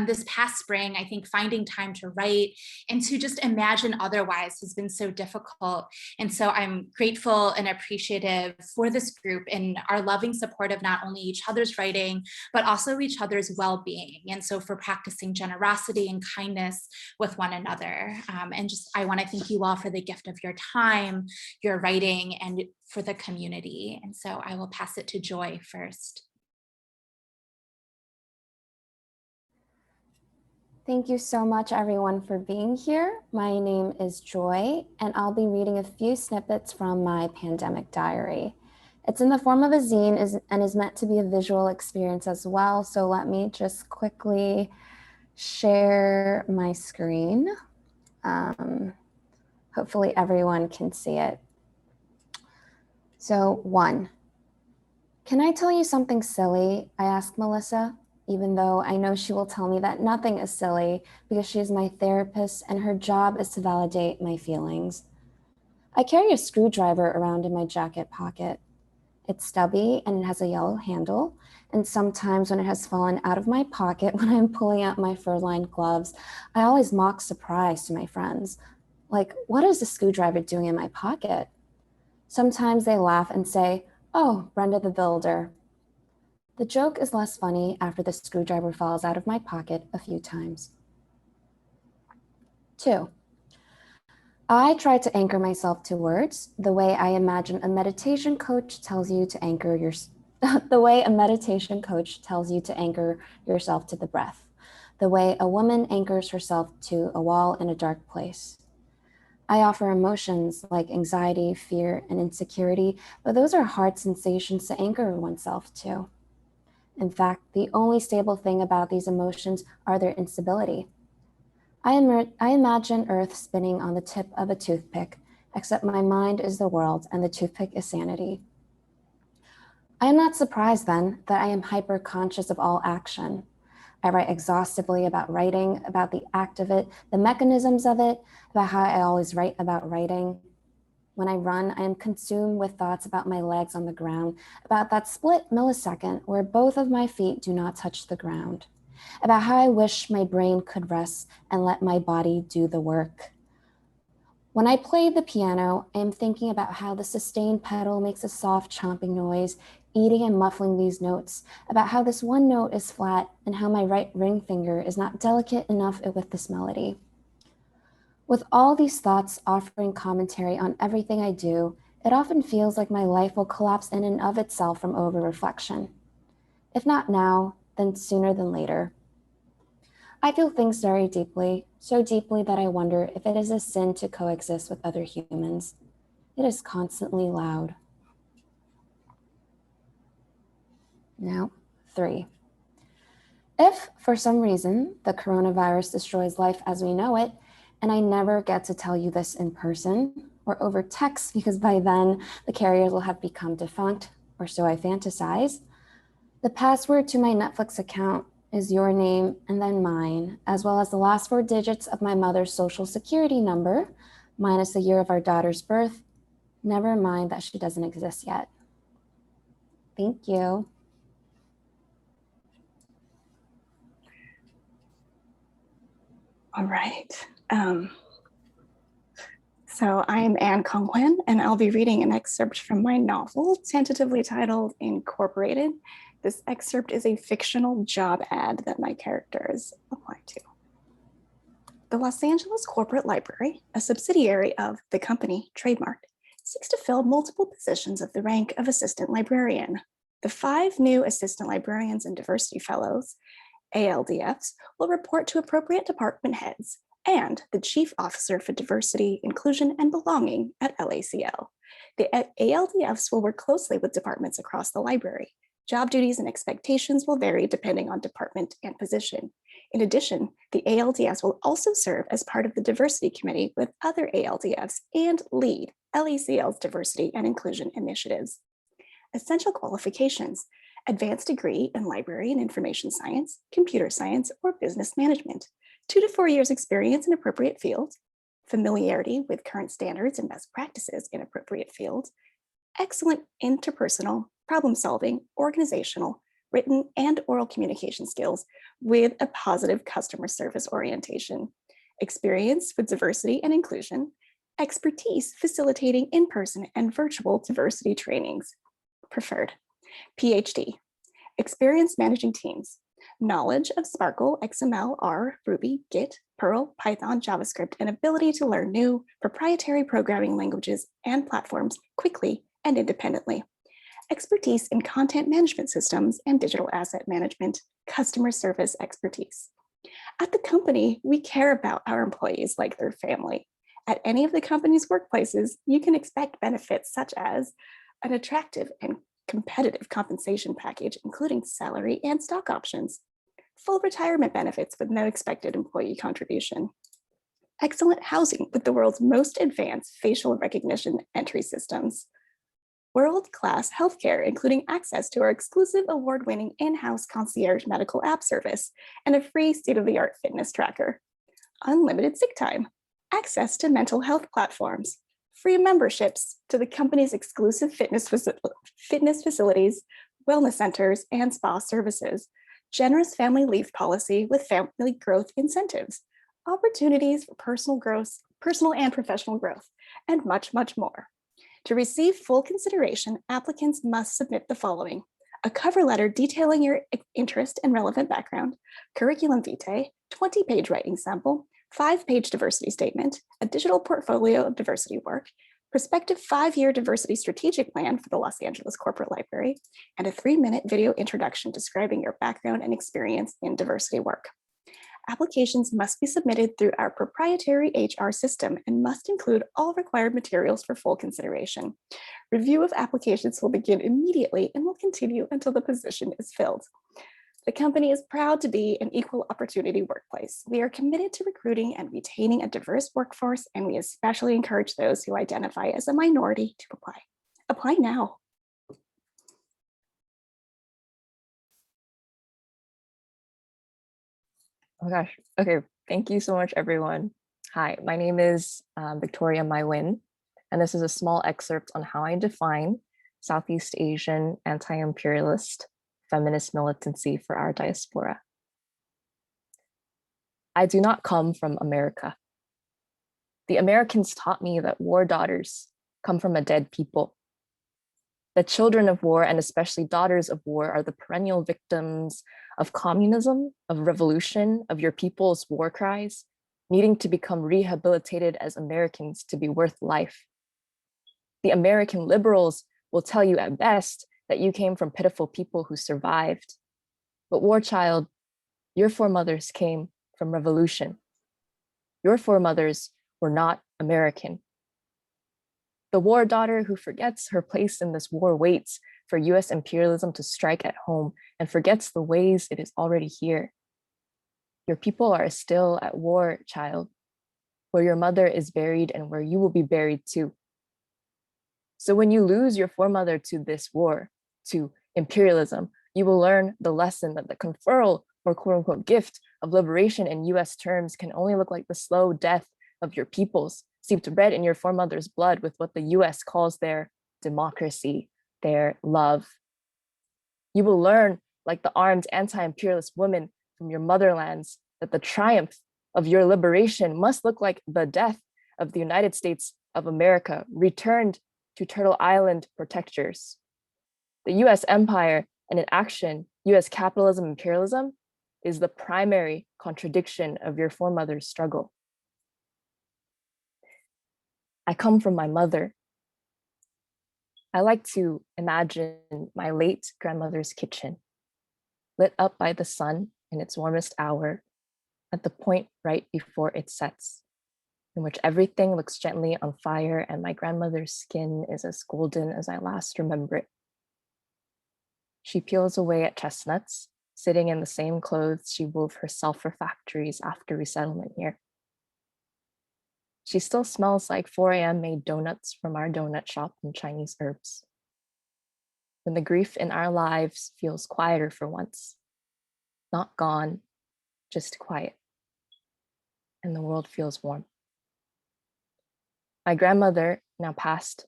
This past spring, I think finding time to write and to just imagine otherwise has been so difficult. And so I'm grateful and appreciative for this group and our loving support of not only each other's writing, but also each other's well-being. And so for practicing generosity and kindness with one another. I want to thank you all for the gift of your time, your writing, and for the community. And so I will pass it to Joy first. Thank you so much, everyone, for being here. My name is Joy, and I'll be reading a few snippets from my pandemic diary. It's in the form of a zine and is meant to be a visual experience as well. So let me just quickly share my screen. Hopefully everyone can see it. So 1, can I tell you something silly? I asked Melissa, even though I know she will tell me that nothing is silly because she is my therapist and her job is to validate my feelings. I carry a screwdriver around in my jacket pocket. It's stubby and it has a yellow handle. And sometimes when it has fallen out of my pocket when I'm pulling out my fur-lined gloves, I always mock surprise to my friends. Like, what is the screwdriver doing in my pocket? Sometimes they laugh and say, "Oh, Brenda the Builder." The joke is less funny after the screwdriver falls out of my pocket a few times. 2, I try to anchor myself to words the way I imagine a meditation coach tells you to anchor the way a meditation coach tells you to anchor yourself to the breath, the way a woman anchors herself to a wall in a dark place. I offer emotions like anxiety, fear, and insecurity, but those are hard sensations to anchor oneself to. In fact, the only stable thing about these emotions are their instability. I imagine Earth spinning on the tip of a toothpick, except my mind is the world and the toothpick is sanity. I am not surprised then that I am hyper-conscious of all action. I write exhaustively about writing, about the act of it, the mechanisms of it, about how I always write about writing. When I run, I am consumed with thoughts about my legs on the ground, about that split millisecond where both of my feet do not touch the ground, about how I wish my brain could rest and let my body do the work. When I play the piano, I am thinking about how the sustained pedal makes a soft chomping noise, eating and muffling these notes, about how this one note is flat and how my right ring finger is not delicate enough with this melody. With all these thoughts offering commentary on everything I do, it often feels like my life will collapse in and of itself from over-reflection. If not now, then sooner than later. I feel things very deeply, so deeply that I wonder if it is a sin to coexist with other humans. It is constantly loud. Now, 3. If, for some reason, the coronavirus destroys life as we know it, and I never get to tell you this in person or over text because by then the carriers will have become defunct, or so I fantasize, the password to my Netflix account is your name and then mine, as well as the last 4 digits of my mother's social security number, minus the year of our daughter's birth. Never mind that she doesn't exist yet. Thank you. All right. So I'm Anne Conglin, and I'll be reading an excerpt from my novel, tentatively titled Incorporated. This excerpt is a fictional job ad that my characters apply to. The Los Angeles Corporate Library, a subsidiary of the company trademarked, seeks to fill multiple positions of the rank of assistant librarian. The 5 new assistant librarians and diversity fellows, ALDFs, will report to appropriate department heads and the Chief Officer for Diversity, Inclusion, and Belonging at LACL. The ALDFs will work closely with departments across the library. Job duties and expectations will vary depending on department and position. In addition, the ALDFs will also serve as part of the Diversity Committee with other ALDFs and lead LACL's diversity and inclusion initiatives. Essential qualifications: advanced degree in library and information science, computer science, or business management, 2 to 4 years experience in appropriate fields, familiarity with current standards and best practices in appropriate fields, excellent interpersonal, problem solving, organizational, written and oral communication skills with a positive customer service orientation, experience with diversity and inclusion, expertise facilitating in-person and virtual diversity trainings, preferred. PhD, experience managing teams, knowledge of Sparkle, XML, R, Ruby, Git, Perl, Python, JavaScript, and ability to learn new proprietary programming languages and platforms quickly and independently. Expertise in content management systems and digital asset management, customer service expertise. At the company, we care about our employees like their family. At any of the company's workplaces, you can expect benefits such as an attractive and competitive compensation package, including salary and stock options, full retirement benefits with no expected employee contribution, excellent housing with the world's most advanced facial recognition entry systems, world-class healthcare, including access to our exclusive award-winning in-house concierge medical app service and a free state-of-the-art fitness tracker, unlimited sick time, access to mental health platforms, free memberships to the company's exclusive fitness facilities, wellness centers, and spa services, generous family leave policy with family growth incentives, opportunities for personal and professional growth, and much, much more. To receive full consideration, applicants must submit the following: a cover letter detailing your interest and relevant background, curriculum vitae, 20-page writing sample, 5-page diversity statement, a digital portfolio of diversity work, prospective 5-year diversity strategic plan for the Los Angeles Corporate Library, and a 3-minute video introduction describing your background and experience in diversity work. Applications must be submitted through our proprietary HR system and must include all required materials for full consideration. Review of applications will begin immediately and will continue until the position is filled. The company is proud to be an equal opportunity workplace. We are committed to recruiting and retaining a diverse workforce, and we especially encourage those who identify as a minority to apply. Apply now. Oh gosh, okay, thank you so much, everyone. Hi, my name is Victoria Maiwin, and this is a small excerpt on how I define Southeast Asian anti-imperialist feminist militancy for our diaspora. I do not come from America. The Americans taught me that war daughters come from a dead people. The children of war, and especially daughters of war, are the perennial victims of communism, of revolution, of your people's war cries, needing to become rehabilitated as Americans to be worth life. The American liberals will tell you at best that you came from pitiful people who survived. But war child, your foremothers came from revolution. Your foremothers were not American. The war daughter who forgets her place in this war waits for US imperialism to strike at home and forgets the ways it is already here. Your people are still at war, child, where your mother is buried and where you will be buried too. So when you lose your foremother to this war, to imperialism, you will learn the lesson that the conferral or quote unquote gift of liberation in US terms can only look like the slow death of your peoples, steeped red in your foremother's blood with what the US calls their democracy, their love. You will learn, like the armed anti-imperialist women from your motherlands, that the triumph of your liberation must look like the death of the United States of America, returned to Turtle Island protectors. The US empire and in action, US capitalism imperialism is the primary contradiction of your foremother's struggle. I come from my mother. I like to imagine my late grandmother's kitchen, lit up by the sun in its warmest hour, at the point right before it sets, in which everything looks gently on fire and my grandmother's skin is as golden as I last remember it. She peels away at chestnuts, sitting in the same clothes she wove herself for factories after resettlement here. She still smells like 4 a.m. made donuts from our donut shop and Chinese herbs. When the grief in our lives feels quieter for once, not gone, just quiet, and the world feels warm. My grandmother, now passed,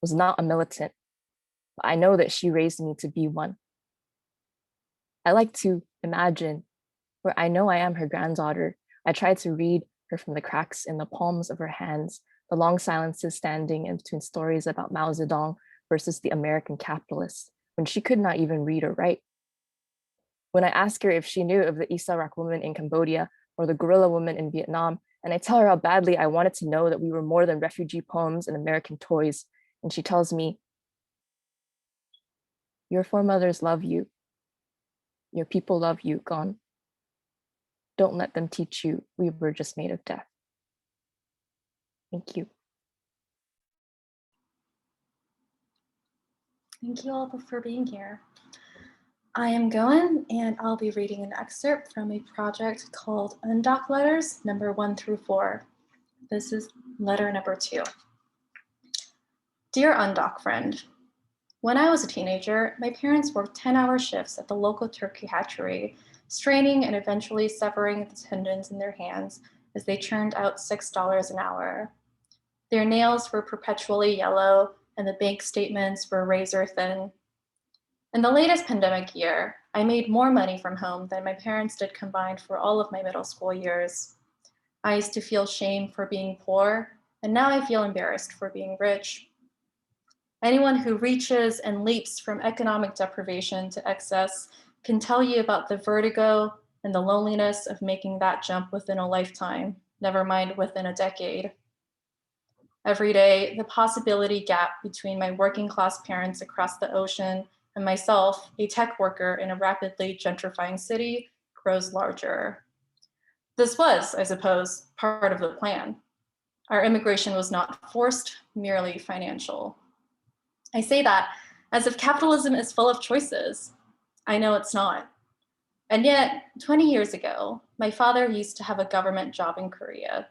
was not a militant, but I know that she raised me to be one. I like to imagine where I know I am her granddaughter. I try to read her from the cracks in the palms of her hands, the long silences standing in between stories about Mao Zedong versus the American capitalists, when she could not even read or write. When I ask her if she knew of the Isa Rock woman in Cambodia or the guerrilla woman in Vietnam, and I tell her how badly I wanted to know that we were more than refugee poems and American toys, and she tells me, your foremothers love you. Your people love you, gone. Don't let them teach you we were just made of death. Thank you. Thank you all for being here. I am Goen, and I'll be reading an excerpt from a project called Undock Letters, number 1 through 4. This is letter number 2. Dear Undock friend, when I was a teenager, my parents worked 10-hour shifts at the local turkey hatchery, straining and eventually severing the tendons in their hands as they churned out $6 an hour. Their nails were perpetually yellow, and the bank statements were razor thin. In the latest pandemic year, I made more money from home than my parents did combined for all of my middle school years. I used to feel shame for being poor, and now I feel embarrassed for being rich. Anyone who reaches and leaps from economic deprivation to excess can tell you about the vertigo and the loneliness of making that jump within a lifetime, never mind within a decade. Every day, the possibility gap between my working class parents across the ocean and myself, a tech worker in a rapidly gentrifying city, grows larger. This was, I suppose, part of the plan. Our immigration was not forced, merely financial. I say that as if capitalism is full of choices. I know it's not. And yet, 20 years ago, my father used to have a government job in Korea,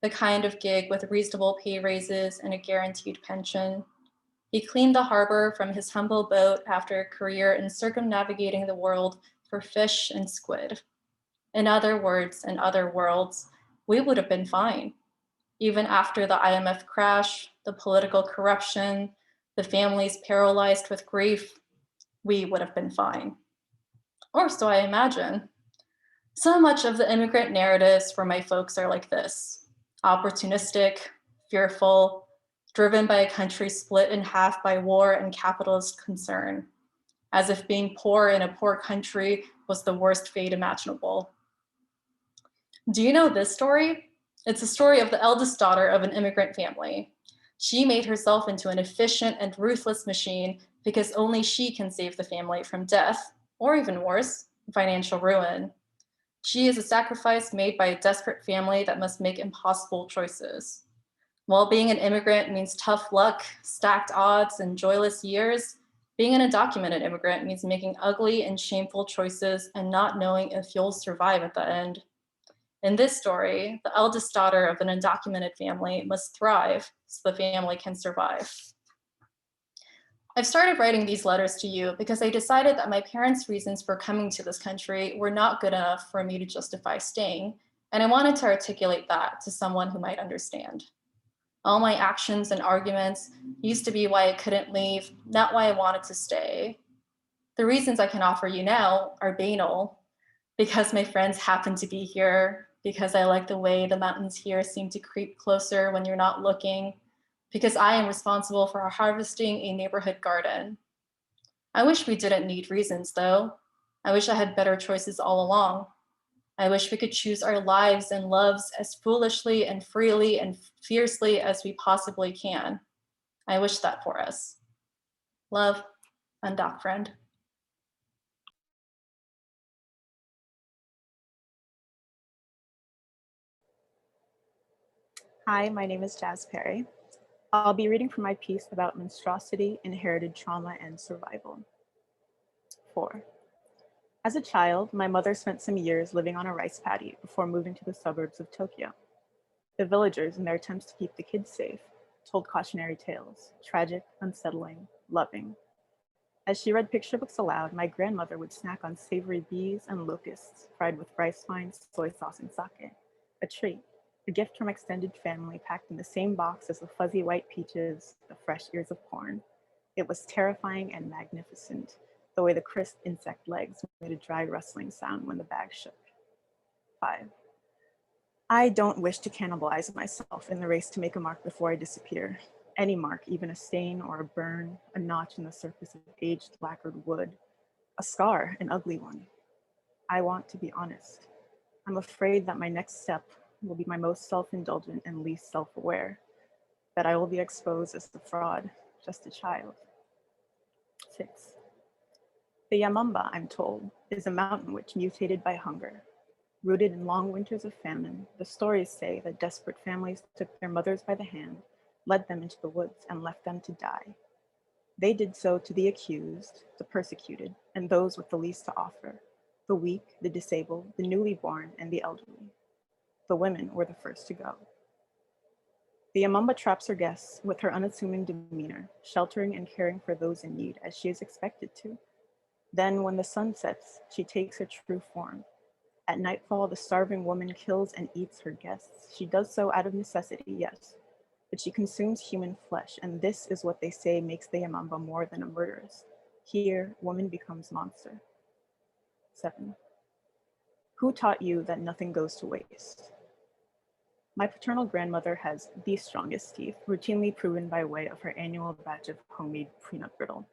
the kind of gig with reasonable pay raises and a guaranteed pension. He cleaned the harbor from his humble boat after a career in circumnavigating the world for fish and squid. In other words, in other worlds, we would have been fine. Even after the IMF crash, the political corruption, the families paralyzed with grief, we would have been fine. Or so I imagine. So much of the immigrant narratives for my folks are like this: opportunistic, fearful, driven by a country split in half by war and capitalist concern, as if being poor in a poor country was the worst fate imaginable. Do you know this story? It's a story of the eldest daughter of an immigrant family. She made herself into an efficient and ruthless machine because only she can save the family from death, or even worse, financial ruin. She is a sacrifice made by a desperate family that must make impossible choices. While being an immigrant means tough luck, stacked odds, and joyless years, being an undocumented immigrant means making ugly and shameful choices and not knowing if you'll survive at the end. In this story, the eldest daughter of an undocumented family must thrive so the family can survive. I've started writing these letters to you because I decided that my parents' reasons for coming to this country were not good enough for me to justify staying, and I wanted to articulate that to someone who might understand. All my actions and arguments used to be why I couldn't leave, not why I wanted to stay. The reasons I can offer you now are banal, because my friends happen to be here, because I like the way the mountains here seem to creep closer when you're not looking, because I am responsible for harvesting a neighborhood garden. I wish we didn't need reasons, though. I wish I had better choices all along. I wish we could choose our lives and loves as foolishly and freely and fiercely as we possibly can. I wish that for us. Love, Undoc Friend. Hi, my name is Jazz Perry. I'll be reading from my piece about monstrosity, inherited trauma, and survival. 4. As a child, my mother spent some years living on a rice paddy before moving to the suburbs of Tokyo. The villagers, in their attempts to keep the kids safe, told cautionary tales, tragic, unsettling, loving. As she read picture books aloud, my grandmother would snack on savory bees and locusts fried with rice wines, soy sauce, and sake, a treat. A gift from extended family packed in the same box as the fuzzy white peaches, the fresh ears of corn. It was terrifying and magnificent, the way the crisp insect legs made a dry rustling sound when the bag shook. 5. I don't wish to cannibalize myself in the race to make a mark before I disappear. Any mark, even a stain or a burn, a notch in the surface of aged lacquered wood, a scar, an ugly one. I want to be honest. I'm afraid that my next step will be my most self-indulgent and least self-aware, that I will be exposed as the fraud, just a child. 6. The Yamamba, I'm told, is a mountain witch mutated by hunger. Rooted in long winters of famine, the stories say that desperate families took their mothers by the hand, led them into the woods, and left them to die. They did so to the accused, the persecuted, and those with the least to offer, the weak, the disabled, the newly born, and the elderly. The women were the first to go. The Yamamba traps her guests with her unassuming demeanor, sheltering and caring for those in need as she is expected to. Then, when the sun sets, she takes her true form. At nightfall, the starving woman kills and eats her guests. She does so out of necessity, yes, but she consumes human flesh, and this is what they say makes the Yamamba more than a murderess. Here, woman becomes monster. 7. Who taught you that nothing goes to waste? My paternal grandmother has the strongest teeth, routinely proven by way of her annual batch of homemade peanut brittle.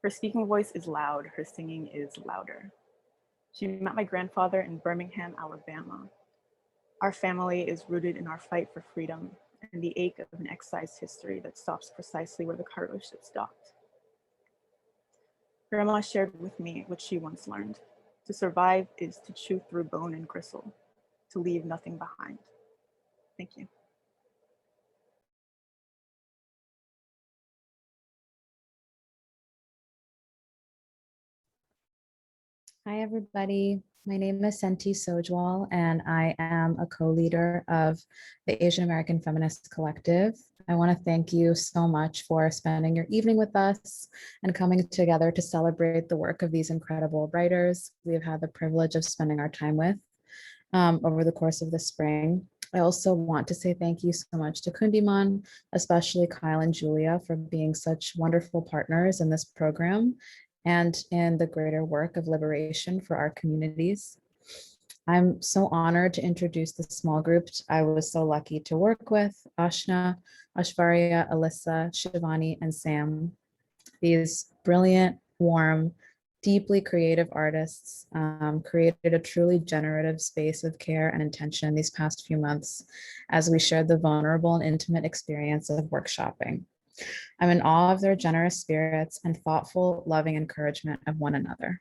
Her speaking voice is loud, her singing is louder. She met my grandfather in Birmingham, Alabama. Our family is rooted in our fight for freedom and the ache of an excised history that stops precisely where the cargo ships docked. Grandma shared with me what she once learned. To survive is to chew through bone and gristle. to leave nothing behind. Thank you. Hi, everybody. My name is Senti Sojwal, and I am a co-leader of the Asian American Feminist Collective. I want to thank you so much for spending your evening with us and coming together to celebrate the work of these incredible writers we've had the privilege of spending our time with over the course of the spring. I also want to say thank you so much to Kundiman, especially Kyle and Julia, for being such wonderful partners in this program and in the greater work of liberation for our communities. I'm so honored to introduce the small group I was so lucky to work with: Ashna, Ashvarya, Alyssa, Shivani, and Sam. These brilliant, warm, deeply creative artists created a truly generative space of care and intention these past few months as we shared the vulnerable and intimate experience of workshopping. I'm in awe of their generous spirits and thoughtful, loving encouragement of one another.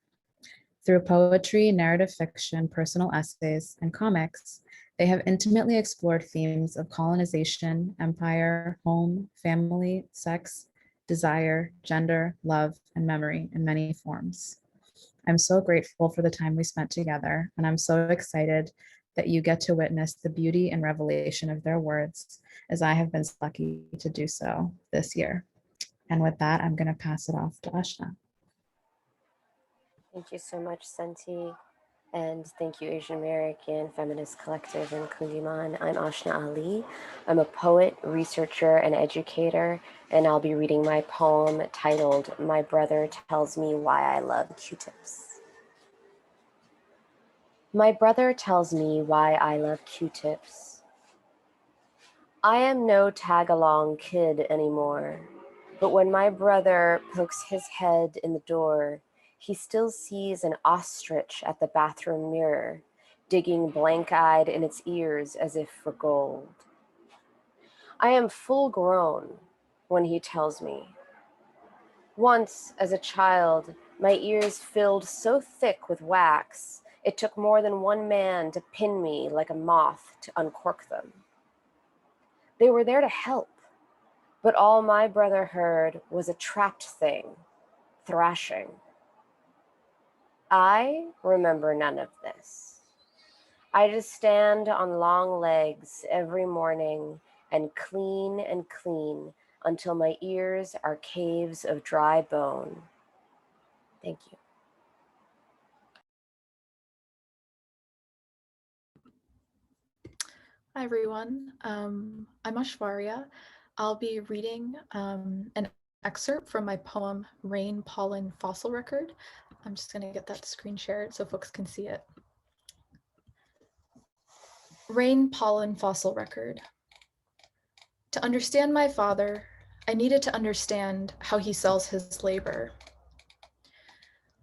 Through poetry, narrative fiction, personal essays, and comics, they have intimately explored themes of colonization, empire, home, family, sex, desire, gender, love, and memory in many forms. I'm so grateful for the time we spent together, and I'm so excited that you get to witness the beauty and revelation of their words, as I have been lucky to do so this year. And with that, I'm going to pass it off to Ashna. Thank you so much, Senti. And thank you, Asian American Feminist Collective and Kundiman. I'm Ashna Ali. I'm a poet, researcher, and educator, and I'll be reading my poem titled "My Brother Tells Me Why I Love Q-Tips." My brother tells me why I love Q-tips. I am no tag-along kid anymore, but when my brother pokes his head in the door, he still sees an ostrich at the bathroom mirror, digging blank-eyed in its ears as if for gold. I am full grown when he tells me. Once, as a child, my ears filled so thick with wax, it took more than one man to pin me like a moth to uncork them. They were there to help, but all my brother heard was a trapped thing, thrashing. I remember none of this. I just stand on long legs every morning and clean until my ears are caves of dry bone. Thank you. Hi, everyone. I'm Ashvarya. I'll be reading an excerpt from my poem, Rain, Pollen, Fossil Record. I'm just going to get that screen shared so folks can see it. Rain, Pollen, Fossil Record. To understand my father, I needed to understand how he sells his labor.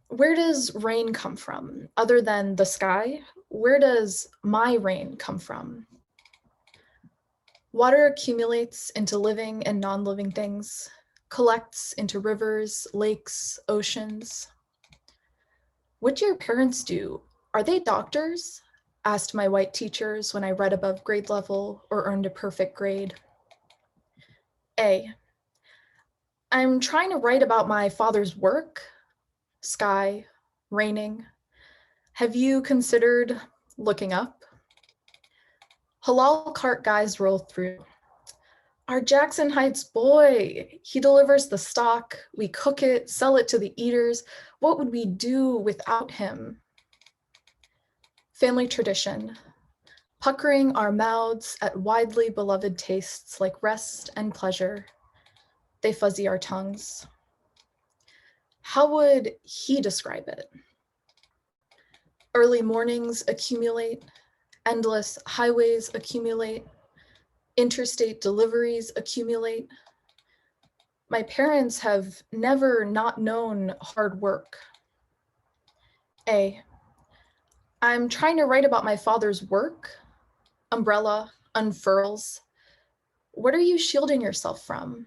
Where does rain come from? Other than the sky, where does my rain come from? Water accumulates into living and non-living things, collects into rivers, lakes, oceans. What do your parents do? Are they doctors? Asked my white teachers when I read above grade level or earned a perfect grade. A. I'm trying to write about my father's work, sky, raining. Have you considered looking up? Halal cart guys roll through. Our Jackson Heights boy, he delivers the stock, we cook it, sell it to the eaters. What would we do without him? Family tradition, puckering our mouths at widely beloved tastes like rest and pleasure. They fuzzy our tongues. How would he describe it? Early mornings accumulate, endless highways accumulate, interstate deliveries accumulate. My parents have never not known hard work. A. I'm trying to write about my father's work. Umbrella unfurls. What are you shielding yourself from?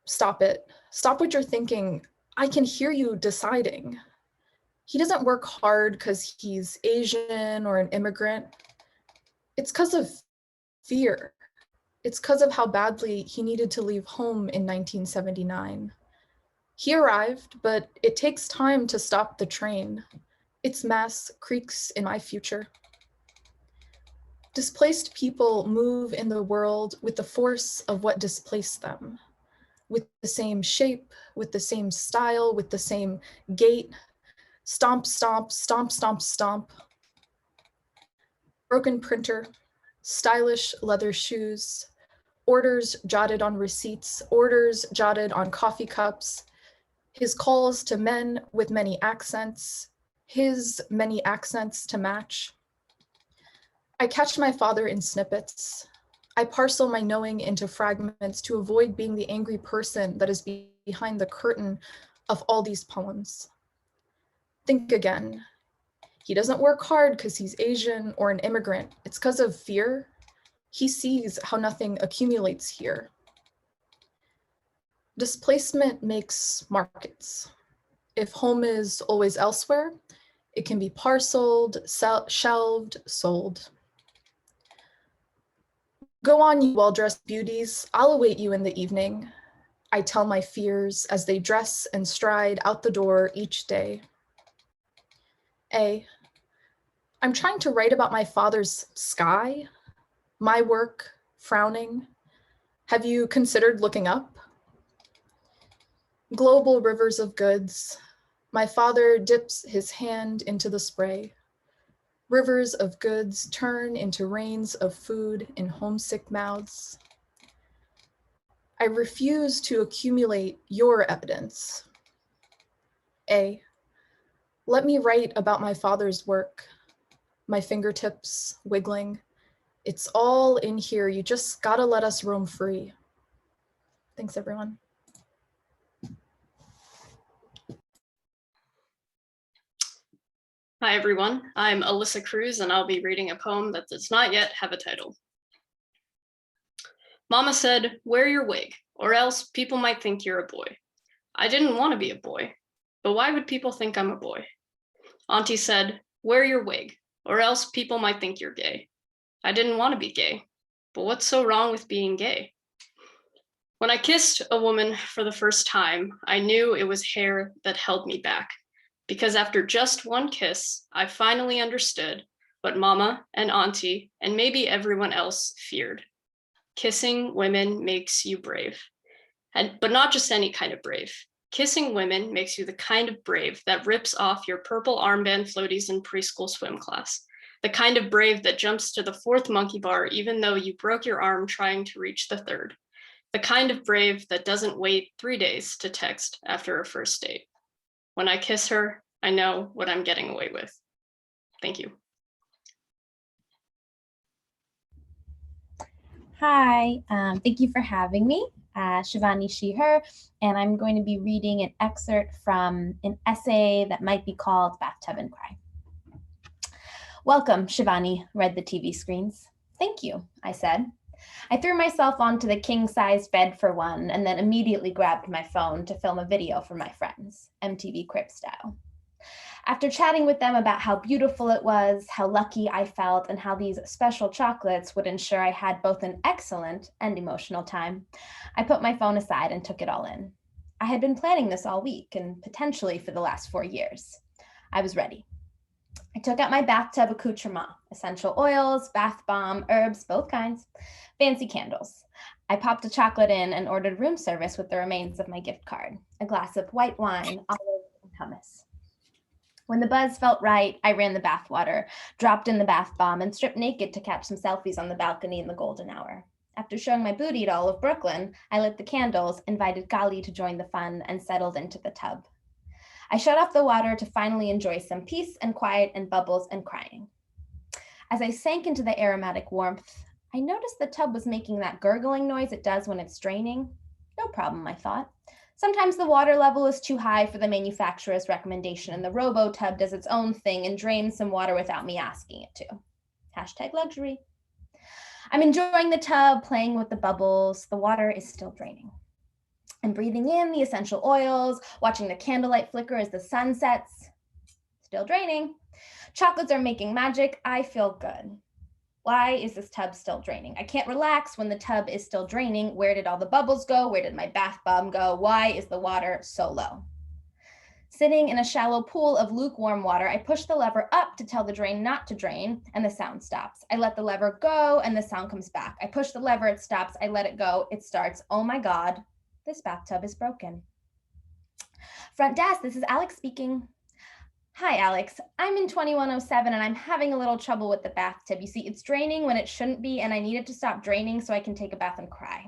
Stop it. Stop what you're thinking. I can hear you deciding. He doesn't work hard because he's Asian or an immigrant. It's because of fear. It's because of how badly he needed to leave home in 1979. He arrived, but it takes time to stop the train. Its mass creaks in my future. Displaced people move in the world with the force of what displaced them, with the same shape, with the same style, with the same gait. Stomp, stomp, stomp, stomp, stomp. Broken printer, stylish leather shoes, orders jotted on receipts, orders jotted on coffee cups, his calls to men with many accents, his many accents to match. I catch my father in snippets. I parcel my knowing into fragments to avoid being the angry person that is behind the curtain of all these poems. Think again. He doesn't work hard because he's Asian or an immigrant. It's because of fear. He sees how nothing accumulates here. Displacement makes markets. If home is always elsewhere, it can be parceled, shelved, sold. Go on, you well-dressed beauties. I'll await you in the evening. I tell my fears as they dress and stride out the door each day. I'm trying to write about my father's sky, my work, frowning. Have you considered looking up? Global rivers of goods. My father dips his hand into the spray. Rivers of goods turn into rains of food in homesick mouths. I refuse to accumulate your evidence. Let me write about my father's work, my fingertips wiggling. It's all in here. You just gotta let us roam free. Thanks, everyone. Hi, everyone. I'm Alyssa Cruz, and I'll be reading a poem that does not yet have a title. Mama said, wear your wig, or else people might think you're a boy. I didn't want to be a boy, but why would people think I'm a boy? Auntie said, wear your wig, or else people might think you're gay. I didn't want to be gay, but what's so wrong with being gay? When I kissed a woman for the first time, I knew it was hair that held me back. Because after just one kiss, I finally understood what Mama and Auntie and maybe everyone else feared. Kissing women makes you brave, but not just any kind of brave. Kissing women makes you the kind of brave that rips off your purple armband floaties in preschool swim class. The kind of brave that jumps to the fourth monkey bar even though you broke your arm trying to reach the third. The kind of brave that doesn't wait 3 days to text after a first date. When I kiss her, I know what I'm getting away with. Thank you. Hi, thank you for having me, Shivani Sheeher, and I'm going to be reading an excerpt from an essay that might be called Bathtub and Cry. Welcome, Shivani read the TV screens. Thank you, I said. I threw myself onto the king-sized bed for one and then immediately grabbed my phone to film a video for my friends, MTV Crib style. After chatting with them about how beautiful it was, how lucky I felt, and how these special chocolates would ensure I had both an excellent and emotional time, I put my phone aside and took it all in. I had been planning this all week and potentially for the last 4 years. I was ready. I took out my bathtub accoutrement, essential oils, bath bomb, herbs, both kinds, fancy candles. I popped a chocolate in and ordered room service with the remains of my gift card, a glass of white wine, olives, and hummus. When the buzz felt right, I ran the bath water, dropped in the bath bomb, and stripped naked to catch some selfies on the balcony in the golden hour. After showing my booty to all of Brooklyn, I lit the candles, invited Gali to join the fun, and settled into the tub. I shut off the water to finally enjoy some peace and quiet and bubbles and crying. As I sank into the aromatic warmth, I noticed the tub was making that gurgling noise it does when it's draining. No problem, I thought. Sometimes the water level is too high for the manufacturer's recommendation and the robo tub does its own thing and drains some water without me asking it to. Hashtag luxury. I'm enjoying the tub, playing with the bubbles. The water is still draining. I'm breathing in the essential oils, watching the candlelight flicker as the sun sets. still draining. Chocolates are making magic. I feel good. Why is this tub still draining? I can't relax when the tub is still draining. Where did all the bubbles go? Where did my bath bomb go? Why is the water so low? Sitting in a shallow pool of lukewarm water, I push the lever up to tell the drain not to drain, and the sound stops. I let the lever go, and the sound comes back. I push the lever, it stops. I let it go, it starts. Oh my God, this bathtub is broken. Front desk, this is Alex speaking. Hi, Alex. I'm in 2107 and I'm having a little trouble with the bathtub. You see, it's draining when it shouldn't be, and I need it to stop draining so I can take a bath and cry.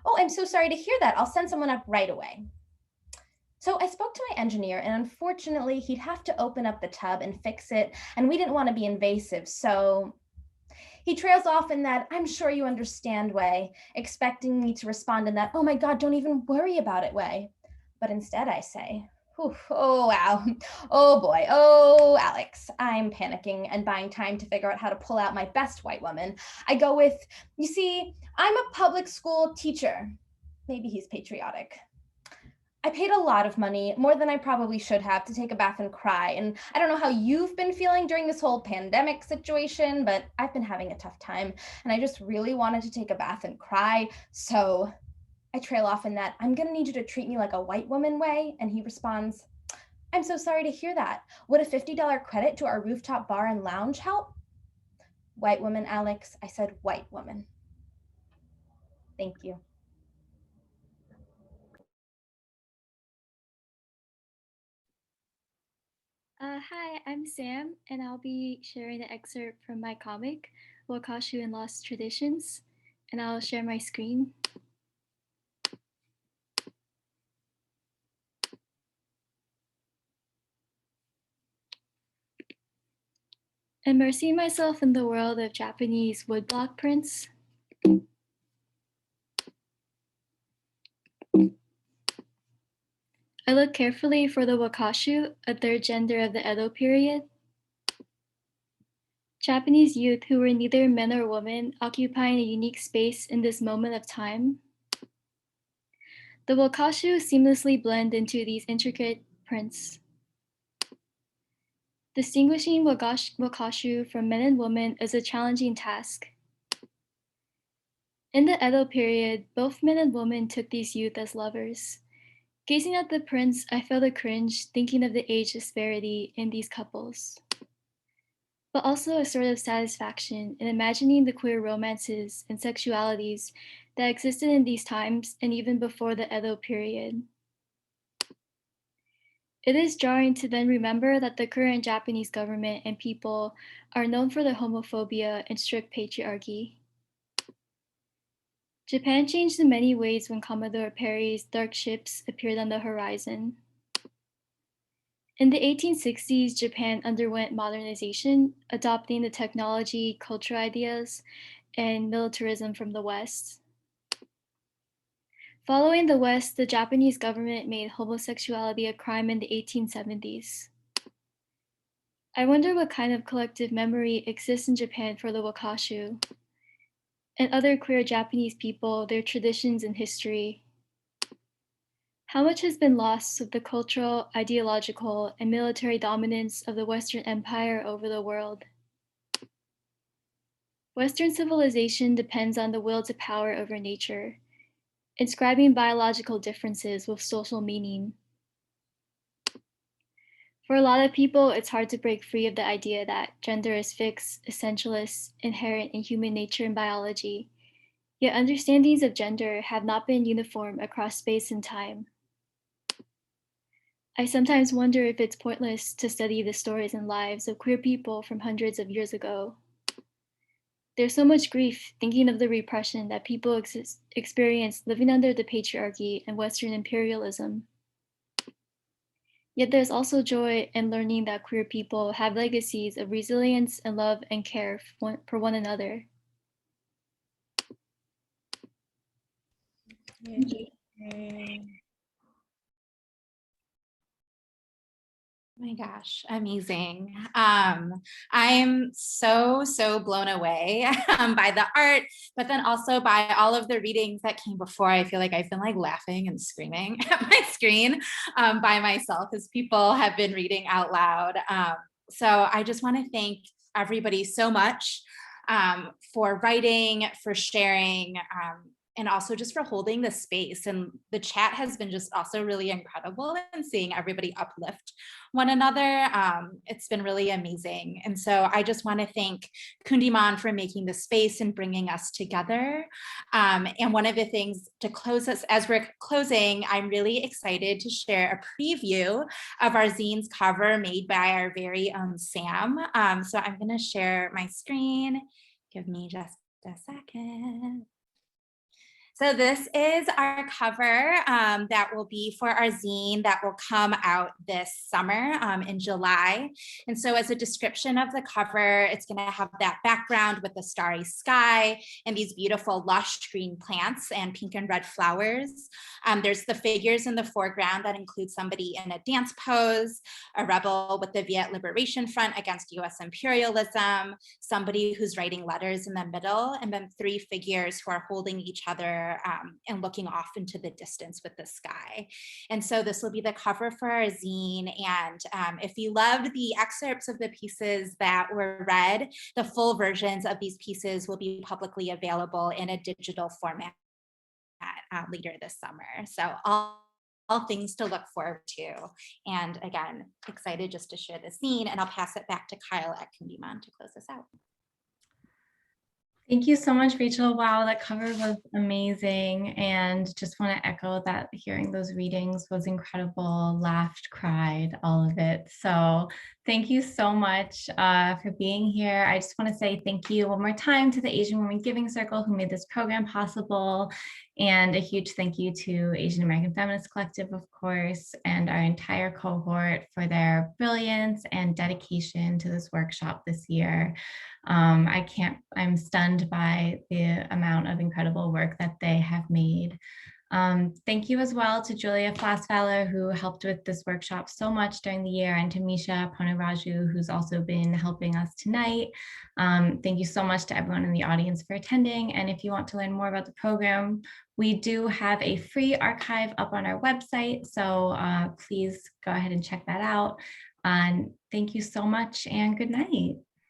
Oh, I'm so sorry to hear that. I'll send someone up right away. So I spoke to my engineer, and unfortunately, he'd have to open up the tub and fix it, and we didn't want to be invasive, so he trails off in that "I'm sure you understand" way, expecting me to respond in that "oh my God, don't even worry about it" way. But instead I say, oh wow, oh boy, oh Alex, I'm panicking and buying time to figure out how to pull out my best white woman. I go with, you see, I'm a public school teacher. Maybe he's patriotic. I paid a lot of money, more than I probably should have, to take a bath and cry. And I don't know how you've been feeling during this whole pandemic situation, but I've been having a tough time. And I just really wanted to take a bath and cry. So I trail off in that "I'm gonna need you to treat me like a white woman" way. And he responds, "I'm so sorry to hear that. Would a $50 credit to our rooftop bar and lounge help?" White woman, Alex. I said white woman. Thank you. Hi, I'm Sam, and I'll be sharing an excerpt from my comic, Wakashu and Lost Traditions, and I'll share my screen. Immersing myself in the world of Japanese woodblock prints. I look carefully for the wakashu, a third gender of the Edo period. Japanese youth who were neither men or women, occupying a unique space in this moment of time. The wakashu seamlessly blend into these intricate prints. Distinguishing wakashu from men and women is a challenging task. In the Edo period, both men and women took these youth as lovers. Gazing at the prints, I felt a cringe thinking of the age disparity in these couples, but also a sort of satisfaction in imagining the queer romances and sexualities that existed in these times and even before the Edo period. It is jarring to then remember that the current Japanese government and people are known for their homophobia and strict patriarchy. Japan changed in many ways when Commodore Perry's dark ships appeared on the horizon. In the 1860s, Japan underwent modernization, adopting the technology, culture ideas, and militarism from the West. Following the West, the Japanese government made homosexuality a crime in the 1870s. I wonder what kind of collective memory exists in Japan for the wakashu and other queer Japanese people, their traditions and history. How much has been lost with the cultural, ideological, and military dominance of the Western Empire over the world? Western civilization depends on the will to power over nature, inscribing biological differences with social meaning. For a lot of people, it's hard to break free of the idea that gender is fixed, essentialist, inherent in human nature and biology, yet understandings of gender have not been uniform across space and time. I sometimes wonder if it's pointless to study the stories and lives of queer people from hundreds of years ago. There's so much grief thinking of the repression that people experienced living under the patriarchy and Western imperialism. Yet there's also joy in learning that queer people have legacies of resilience and love and care for one another. Thank you. My gosh, amazing. I'm so blown away by the art, but then also by all of the readings that came before. I feel like I've been like laughing and screaming at my screen by myself as people have been reading out loud. So I just want to thank everybody so much for writing, for sharing, and also just for holding the space. And the chat has been just also really incredible, and seeing everybody uplift one another. It's been really amazing. And so I just want to thank Kundiman for making the space and bringing us together. And one of the things to close us, as we're closing, I'm really excited to share a preview of our zine's cover made by our very own Sam. So I'm going to share my screen. Give me just a second. So this is our cover that will be for our zine that will come out this summer in July. And so as a description of the cover, it's going to have that background with the starry sky and these beautiful lush green plants and pink and red flowers. There's the figures in the foreground that include somebody in a dance pose, a rebel with the Viet Liberation Front against US imperialism, somebody who's writing letters in the middle, and then 3 figures who are holding each other and looking off into the distance with the sky. And so this will be the cover for our zine. And if you loved the excerpts of the pieces that were read, the full versions of these pieces will be publicly available in a digital format later this summer. So all things to look forward to. And again, excited just to share the zine, and I'll pass it back to Kyle at Kundiman to close this out. Thank you so much, Rachel. Wow, that cover was amazing. And just want to echo that hearing those readings was incredible. Laughed, cried, all of it. So thank you so much for being here. I just want to say thank you one more time to the Asian Women Giving Circle who made this program possible. And a huge thank you to Asian American Feminist Collective, of course, and our entire cohort for their brilliance and dedication to this workshop this year. I'm stunned by the amount of incredible work that they have made. Thank you as well to Julia Flassfeller, who helped with this workshop so much during the year, and to Misha Ponaraju, who's also been helping us tonight. Thank you so much to everyone in the audience for attending. And if you want to learn more about the program, we do have a free archive up on our website. So please go ahead and check that out. And thank you so much, and good night.